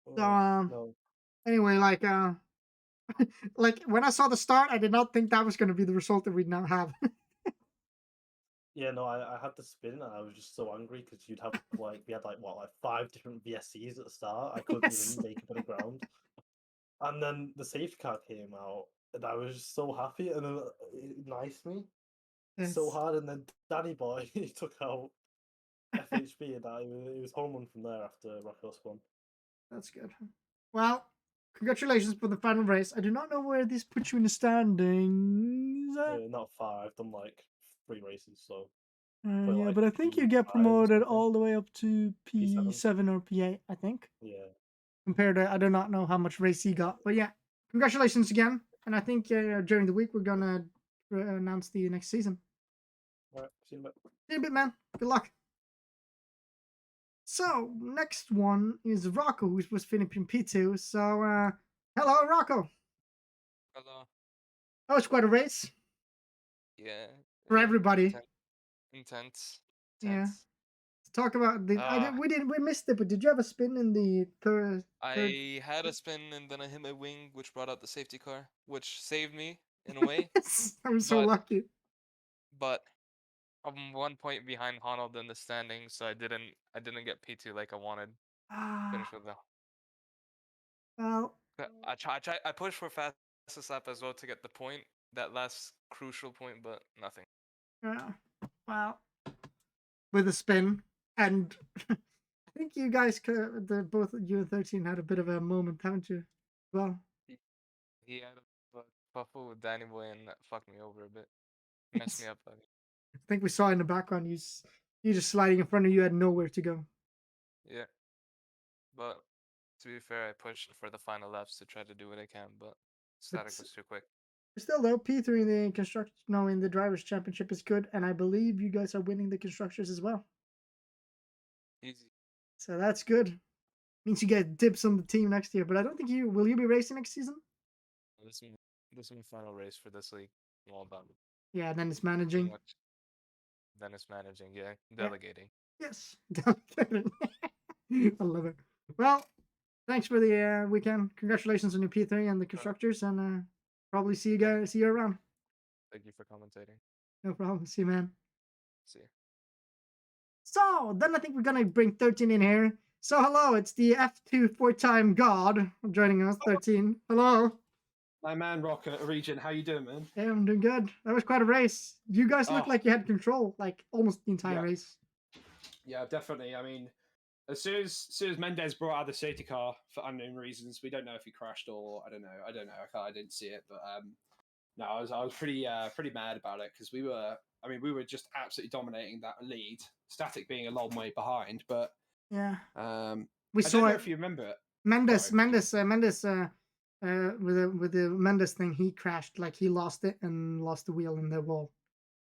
So No. Anyway, like like when I saw the start, I did not think that was going to be the result that we now have. Yeah, no, I had the spin and I was just so angry because we had like 5 different VSCs at the start. I couldn't even make it on the ground. And then the safety car came out and I was just so happy and then it knifed me so hard, and then Danny Boy he took out FHB, and it was home run from there after Rocco spun. That's good. Well, congratulations for the final race. I do not know where this puts you in the standings. Not far. I've done like 3 races, so Yeah, like but I think you P5 get or promoted something. all the way up to P7. P7 or P8, I think. Yeah. Compared to, I do not know how much race he got. But yeah, congratulations again. And I think during the week, we're going to announce the next season. All right. See you in a bit. See you in a bit, man. Good luck. So, next one is Rocco, who's was finishing P2. So, hello, Rocco. Hello. That was quite a race Yeah. for everybody. Intense. Yeah. Tense. Let's talk about the. We missed it, but did you have a spin in the third? I had a spin and then I hit my wing, which brought out the safety car, which saved me in a way. I'm so lucky. But I'm 1 point behind Honnold in the standings, so I didn't get P2 like I wanted. Finish with the. Well. I pushed for fastest lap as well to get the point, that last crucial point, but nothing. Yeah. Well. With a spin, and I think you guys, both you and 13 had a bit of a moment, haven't you? Well. He had a fuffle with Danny Boy and that fucked me over a bit. Messed me up. I think we saw in the background you just sliding in front of you, had nowhere to go. Yeah. But to be fair, I pushed for the final laps to try to do what I can, but static was too quick. Still though, P3 in the in the drivers' championship is good, and I believe you guys are winning the constructors as well. Easy. So that's good. Means you get dips on the team next year, but I don't think will you be racing next season? This is my final race for this league. I'm all done. Yeah, then it's managing. Then it's managing, yeah. Delegating. Yeah. Yes, delegating. I love it. Well, thanks for the weekend. Congratulations on your P3 and the constructors, and probably see you around. Thank you for commentating. No problem. See you, man. See you. So then I think we're gonna bring 13 in here. So hello, it's the F2 4-time God joining us. 13. Hello. My man, Rocket Region. How you doing, man? Yeah, I'm doing good. That was quite a race. You guys look like you had control, like almost the entire race. Yeah, definitely. I mean, as soon as Mendez brought out the safety car for unknown reasons, we don't know if he crashed or I don't know. I didn't see it, but no, I was pretty mad about it because we were just absolutely dominating that lead. Static being a long way behind, but yeah, we saw. I don't know if you remember it. Mendes, with the Mendes thing, he crashed, like he lost it and lost the wheel in the wall.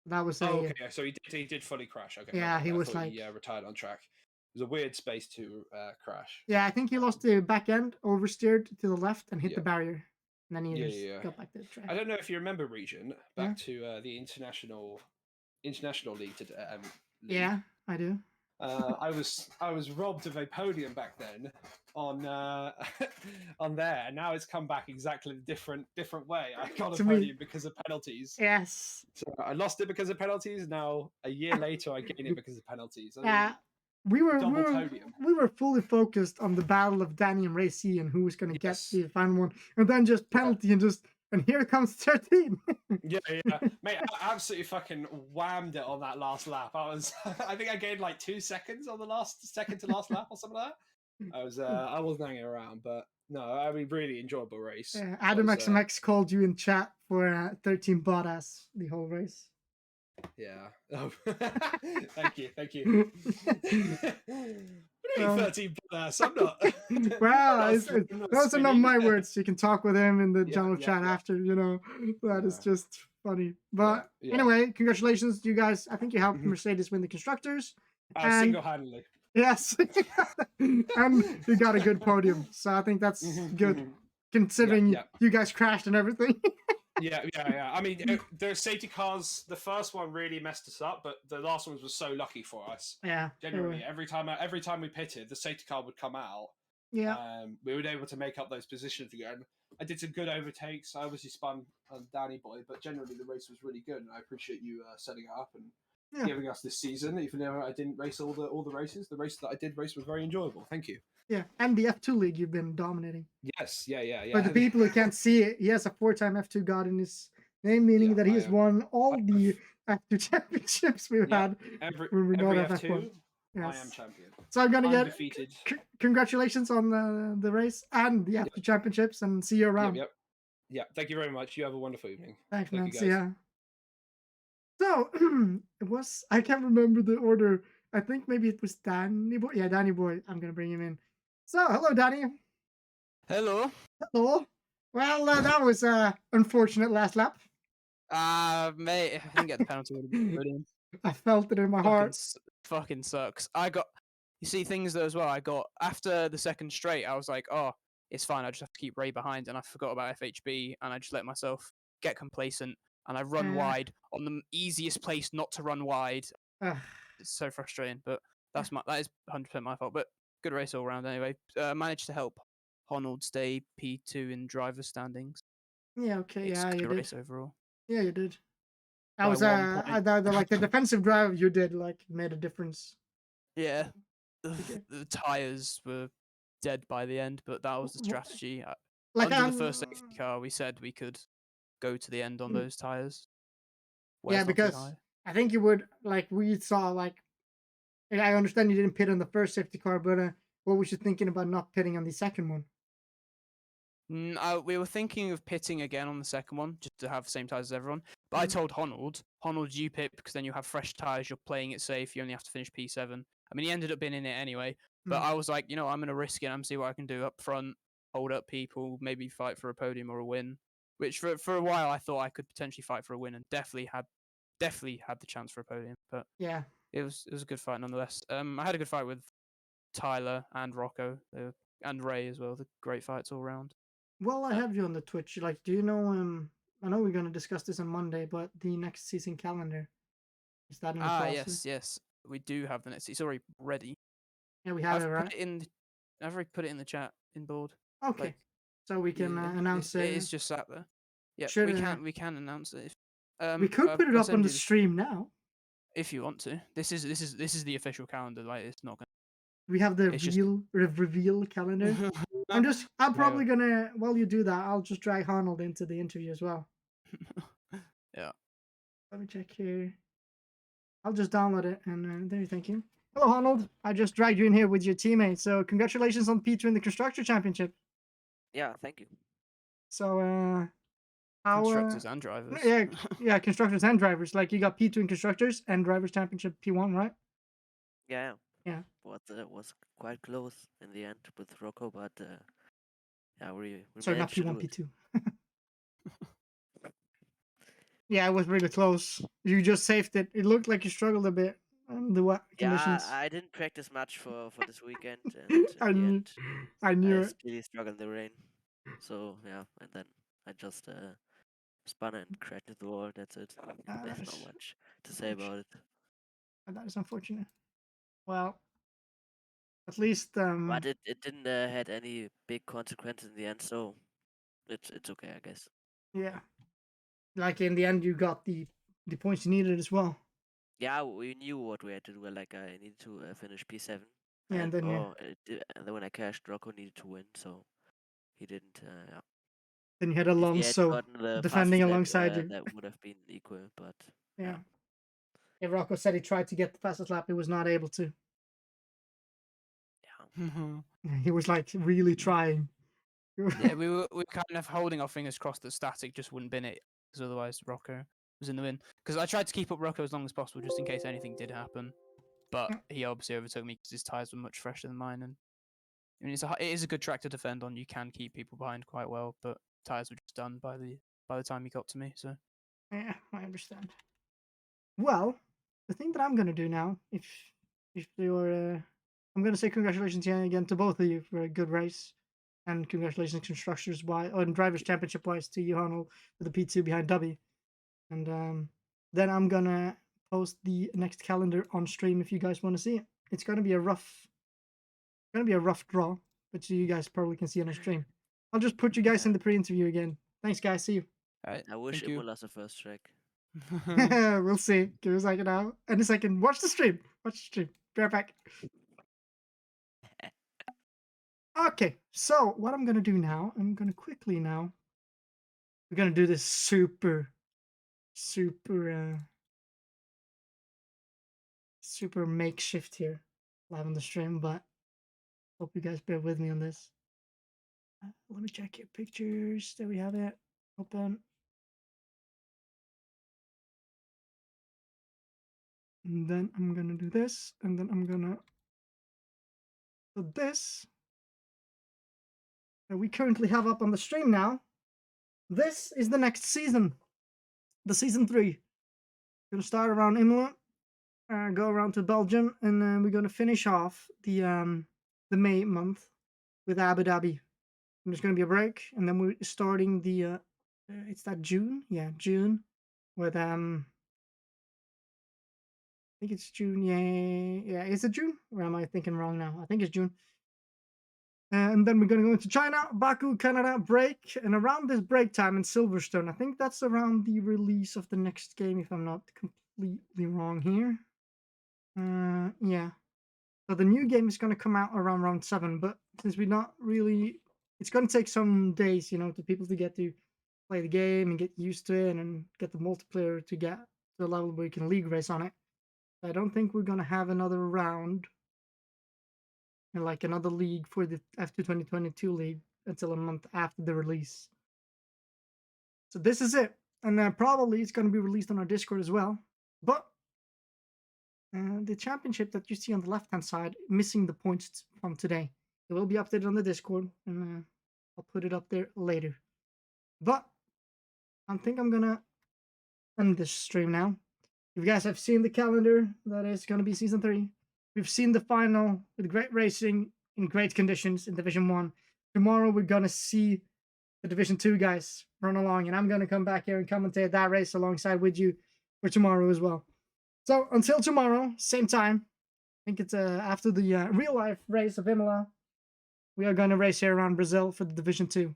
That was okay. So he did fully crash. Okay. Yeah, he was like he retired on track. It was a weird space to crash. Yeah, I think he lost the back end, oversteered to the left, and hit the barrier. And then he just got back to the track. I don't know if you remember, Region, back to the international league today. Yeah, I do. I was robbed of a podium back then on there, and now it's come back exactly a different way. I got a podium because of penalties. Yes. So I lost it because of penalties. Now a year later, I gain it because of penalties. We were fully focused on the battle of Danny and Ray C and who was going to get the final one, and then just penalty and here comes 13. yeah, mate, I absolutely fucking whammed it on that last lap. I think I gained like 2 seconds on the second to last lap or something like that. I wasn't hanging around, but no, I mean, really enjoyable race. Adam XMX called you in chat for 13 badass the whole race. Yeah. Oh. Thank you. 13 badass. I'm not. Well, those are not my words. You can talk with him in the general chat after. That is just funny. But anyway, congratulations, you guys. I think you helped Mercedes win the constructors. Single-handedly. Yes, and you got a good podium, so I think that's good, considering you guys crashed and everything. Yeah. I mean, the safety cars, the first one really messed us up, but the last ones were so lucky for us. Yeah. Generally, every time we pitted, the safety car would come out. Yeah. We were able to make up those positions again. I did some good overtakes. I obviously spun on Danny Boy, but generally the race was really good, and I appreciate you setting it up and giving us this season. Even though I didn't race all the races, the race that I did race was very enjoyable. Thank you. Yeah, and the F2 league you've been dominating. Yes, yeah. For the people who can't see it, he has a 4-time F2 god in his name, meaning that he has won all the F2 championships we've had. Every F2, I Yes. am champion. So I'm gonna get Undefeated. congratulations on the race and the after championships, and see you around. Yep. Yeah. Thank you very much. You have a wonderful evening. Thanks, Thank man. you, See guys. ya. So I can't remember the order. I think maybe it was Danny Boy. Yeah, Danny Boy. I'm gonna bring him in. So hello, Danny. Hello. Hello. Well, that was unfortunate last lap. Mate, I didn't get the penalty. Would have been brilliant. I felt it in my heart. Fucking sucks. You see things though as well. I got after the second straight. I was like, oh, it's fine. I just have to keep Ray behind, and I forgot about FHB, and I just let myself get complacent, and I run wide on the easiest place not to run wide. It's so frustrating, but that is 100% my fault. But good race all round anyway. Managed to help Honnold stay P2 in driver standings. Yeah. Okay. It's Yeah, a you good did. race overall. Yeah, you did. That By was 1 point. like the defensive drive you did like made a difference. Yeah, Okay. the tires were dead by the end, but that was the strategy. Like Under the first safety car, we said we could go to the end on those tires. yeah, because I think you would like we saw like. And I understand you didn't pit on the first safety car, but what was you thinking about not pitting on the second one? We were thinking of pitting again on the second one, just to have the same tires as everyone. But I told Honnold, you pit because then you have fresh tires. You're playing it safe. You only have to finish P7. I mean, he ended up being in it anyway. But I was like, I'm going to risk it. I'm see what I can do up front, hold up people, maybe fight for a podium or a win. Which for a while I thought I could potentially fight for a win, and definitely had the chance for a podium. But yeah, it was a good fight nonetheless. I had a good fight with Tyler and Rocco and Ray as well. The great fights all round. Well, I have you on the Twitch. Like, do you know? I know we're gonna discuss this on Monday, but the next season calendar, is that in the process? Yes, we do have the next. It's already ready. Yeah, we have it, right? I've already put it in the chat in board. Okay, so we can announce it. It's just sat there. Yeah, we can announce it. We could put it up on the stream now if you want to. This is the official calendar. Like, it's not gonna. We have the reveal calendar. I'm probably gonna, while you do that, I'll just drag Arnold into the interview as well. Yeah. Let me check here. I'll just download it and there. Thank you. Hello, Arnold. I just dragged you in here with your teammate. So congratulations on P2 in the Constructor Championship. Yeah, thank you. So how constructors and drivers. Yeah, constructors and drivers. Like you got P2 in Constructors and Drivers Championship P1, right? Yeah. Yeah. But it was quite close in the end with Rocco, but yeah, we sorry, not managed to P1, P2. Yeah, it was really close. You just saved it. It looked like you struggled a bit on the conditions. Yeah, I didn't practice much for this weekend, and I knew it. really struggled in the rain. So yeah, and then I just spun and crashed into the wall. That's it. There's not much to say about it. That is unfortunate. Well, at least but it didn't had any big consequences in the end, so it's okay, I guess. Yeah, like in the end, you got the points you needed as well. Yeah, we knew what we had to do. Like I needed to finish P7. Yeah, and then and then when I cashed, Rocco needed to win, so he didn't. Yeah. Then you had Alonso defending alongside you. That would have been equal, but yeah. Yeah, Rocco said he tried to get the fastest lap, he was not able to. Yeah. He was like really trying. Yeah, we were kind of holding our fingers crossed that Static just wouldn't bin it, because otherwise Rocco was in the win. Because I tried to keep up Rocco as long as possible, just in case anything did happen. But he obviously overtook me because his tires were much fresher than mine, and I mean it is a good track to defend on. You can keep people behind quite well, but tires were just done by the time he got to me. So yeah, I understand. Well, the thing that I'm gonna do now, if you're, I'm gonna say congratulations again to both of you for a good race, and congratulations constructors and drivers championship wise to you, Arnold, for the P2 behind W. And then I'm gonna post the next calendar on stream if you guys want to see it. It's gonna be a rough draw, but you guys probably can see on the stream. I'll just put you guys in the pre-interview again. Thanks, guys. See you. all right, I wish Imola's the first track. We'll see. Give me a second now. And a second. Watch the stream. Be right back. Okay, so what I'm gonna do now, I'm gonna quickly now. We're gonna do this super makeshift here. live on the stream, but hope you guys bear with me on this. Let me check your pictures. There we have it. Open. And then I'm gonna do this, and then I'm gonna put this that we currently have up on the stream now. This is the next season, the season 3. Gonna start around Imola, go around to Belgium, and then we're gonna finish off the May month with Abu Dhabi. And there's gonna be a break, and then we're starting the it's that June, yeah, June, with I think it's June, yeah, is it June? Or am I thinking wrong now? I think it's June. And then we're gonna go into China, Baku, Canada, break, and around this break time in Silverstone, I think that's around the release of the next game, if I'm not completely wrong here. Yeah. So the new game is gonna come out around round 7, but since we're not really, it's gonna take some days, you know, to people to get to play the game and get used to it and get the multiplayer to get to a level where you can league race on it. I don't think we're gonna have another round and like another league for the F2 2022 league until a month after the release. So this is it, and then probably it's going to be released on our Discord as well. But the championship that you see on the left-hand side, missing the points from today, it will be updated on the Discord, and I'll put it up there later. But I think I'm gonna end this stream now. If you guys have seen the calendar, that is going to be season 3. We've seen the final with great racing in great conditions in Division 1. Tomorrow we're going to see the Division 2 guys run along, and I'm going to come back here and commentate that race alongside with you for tomorrow as well. So until tomorrow, same time, I think it's after the real life race of Imola, we are going to race here around Brazil for the Division 2.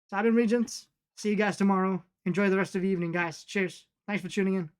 So I've been Regent. See you guys tomorrow. Enjoy the rest of the evening, guys. Cheers. Thanks for tuning in.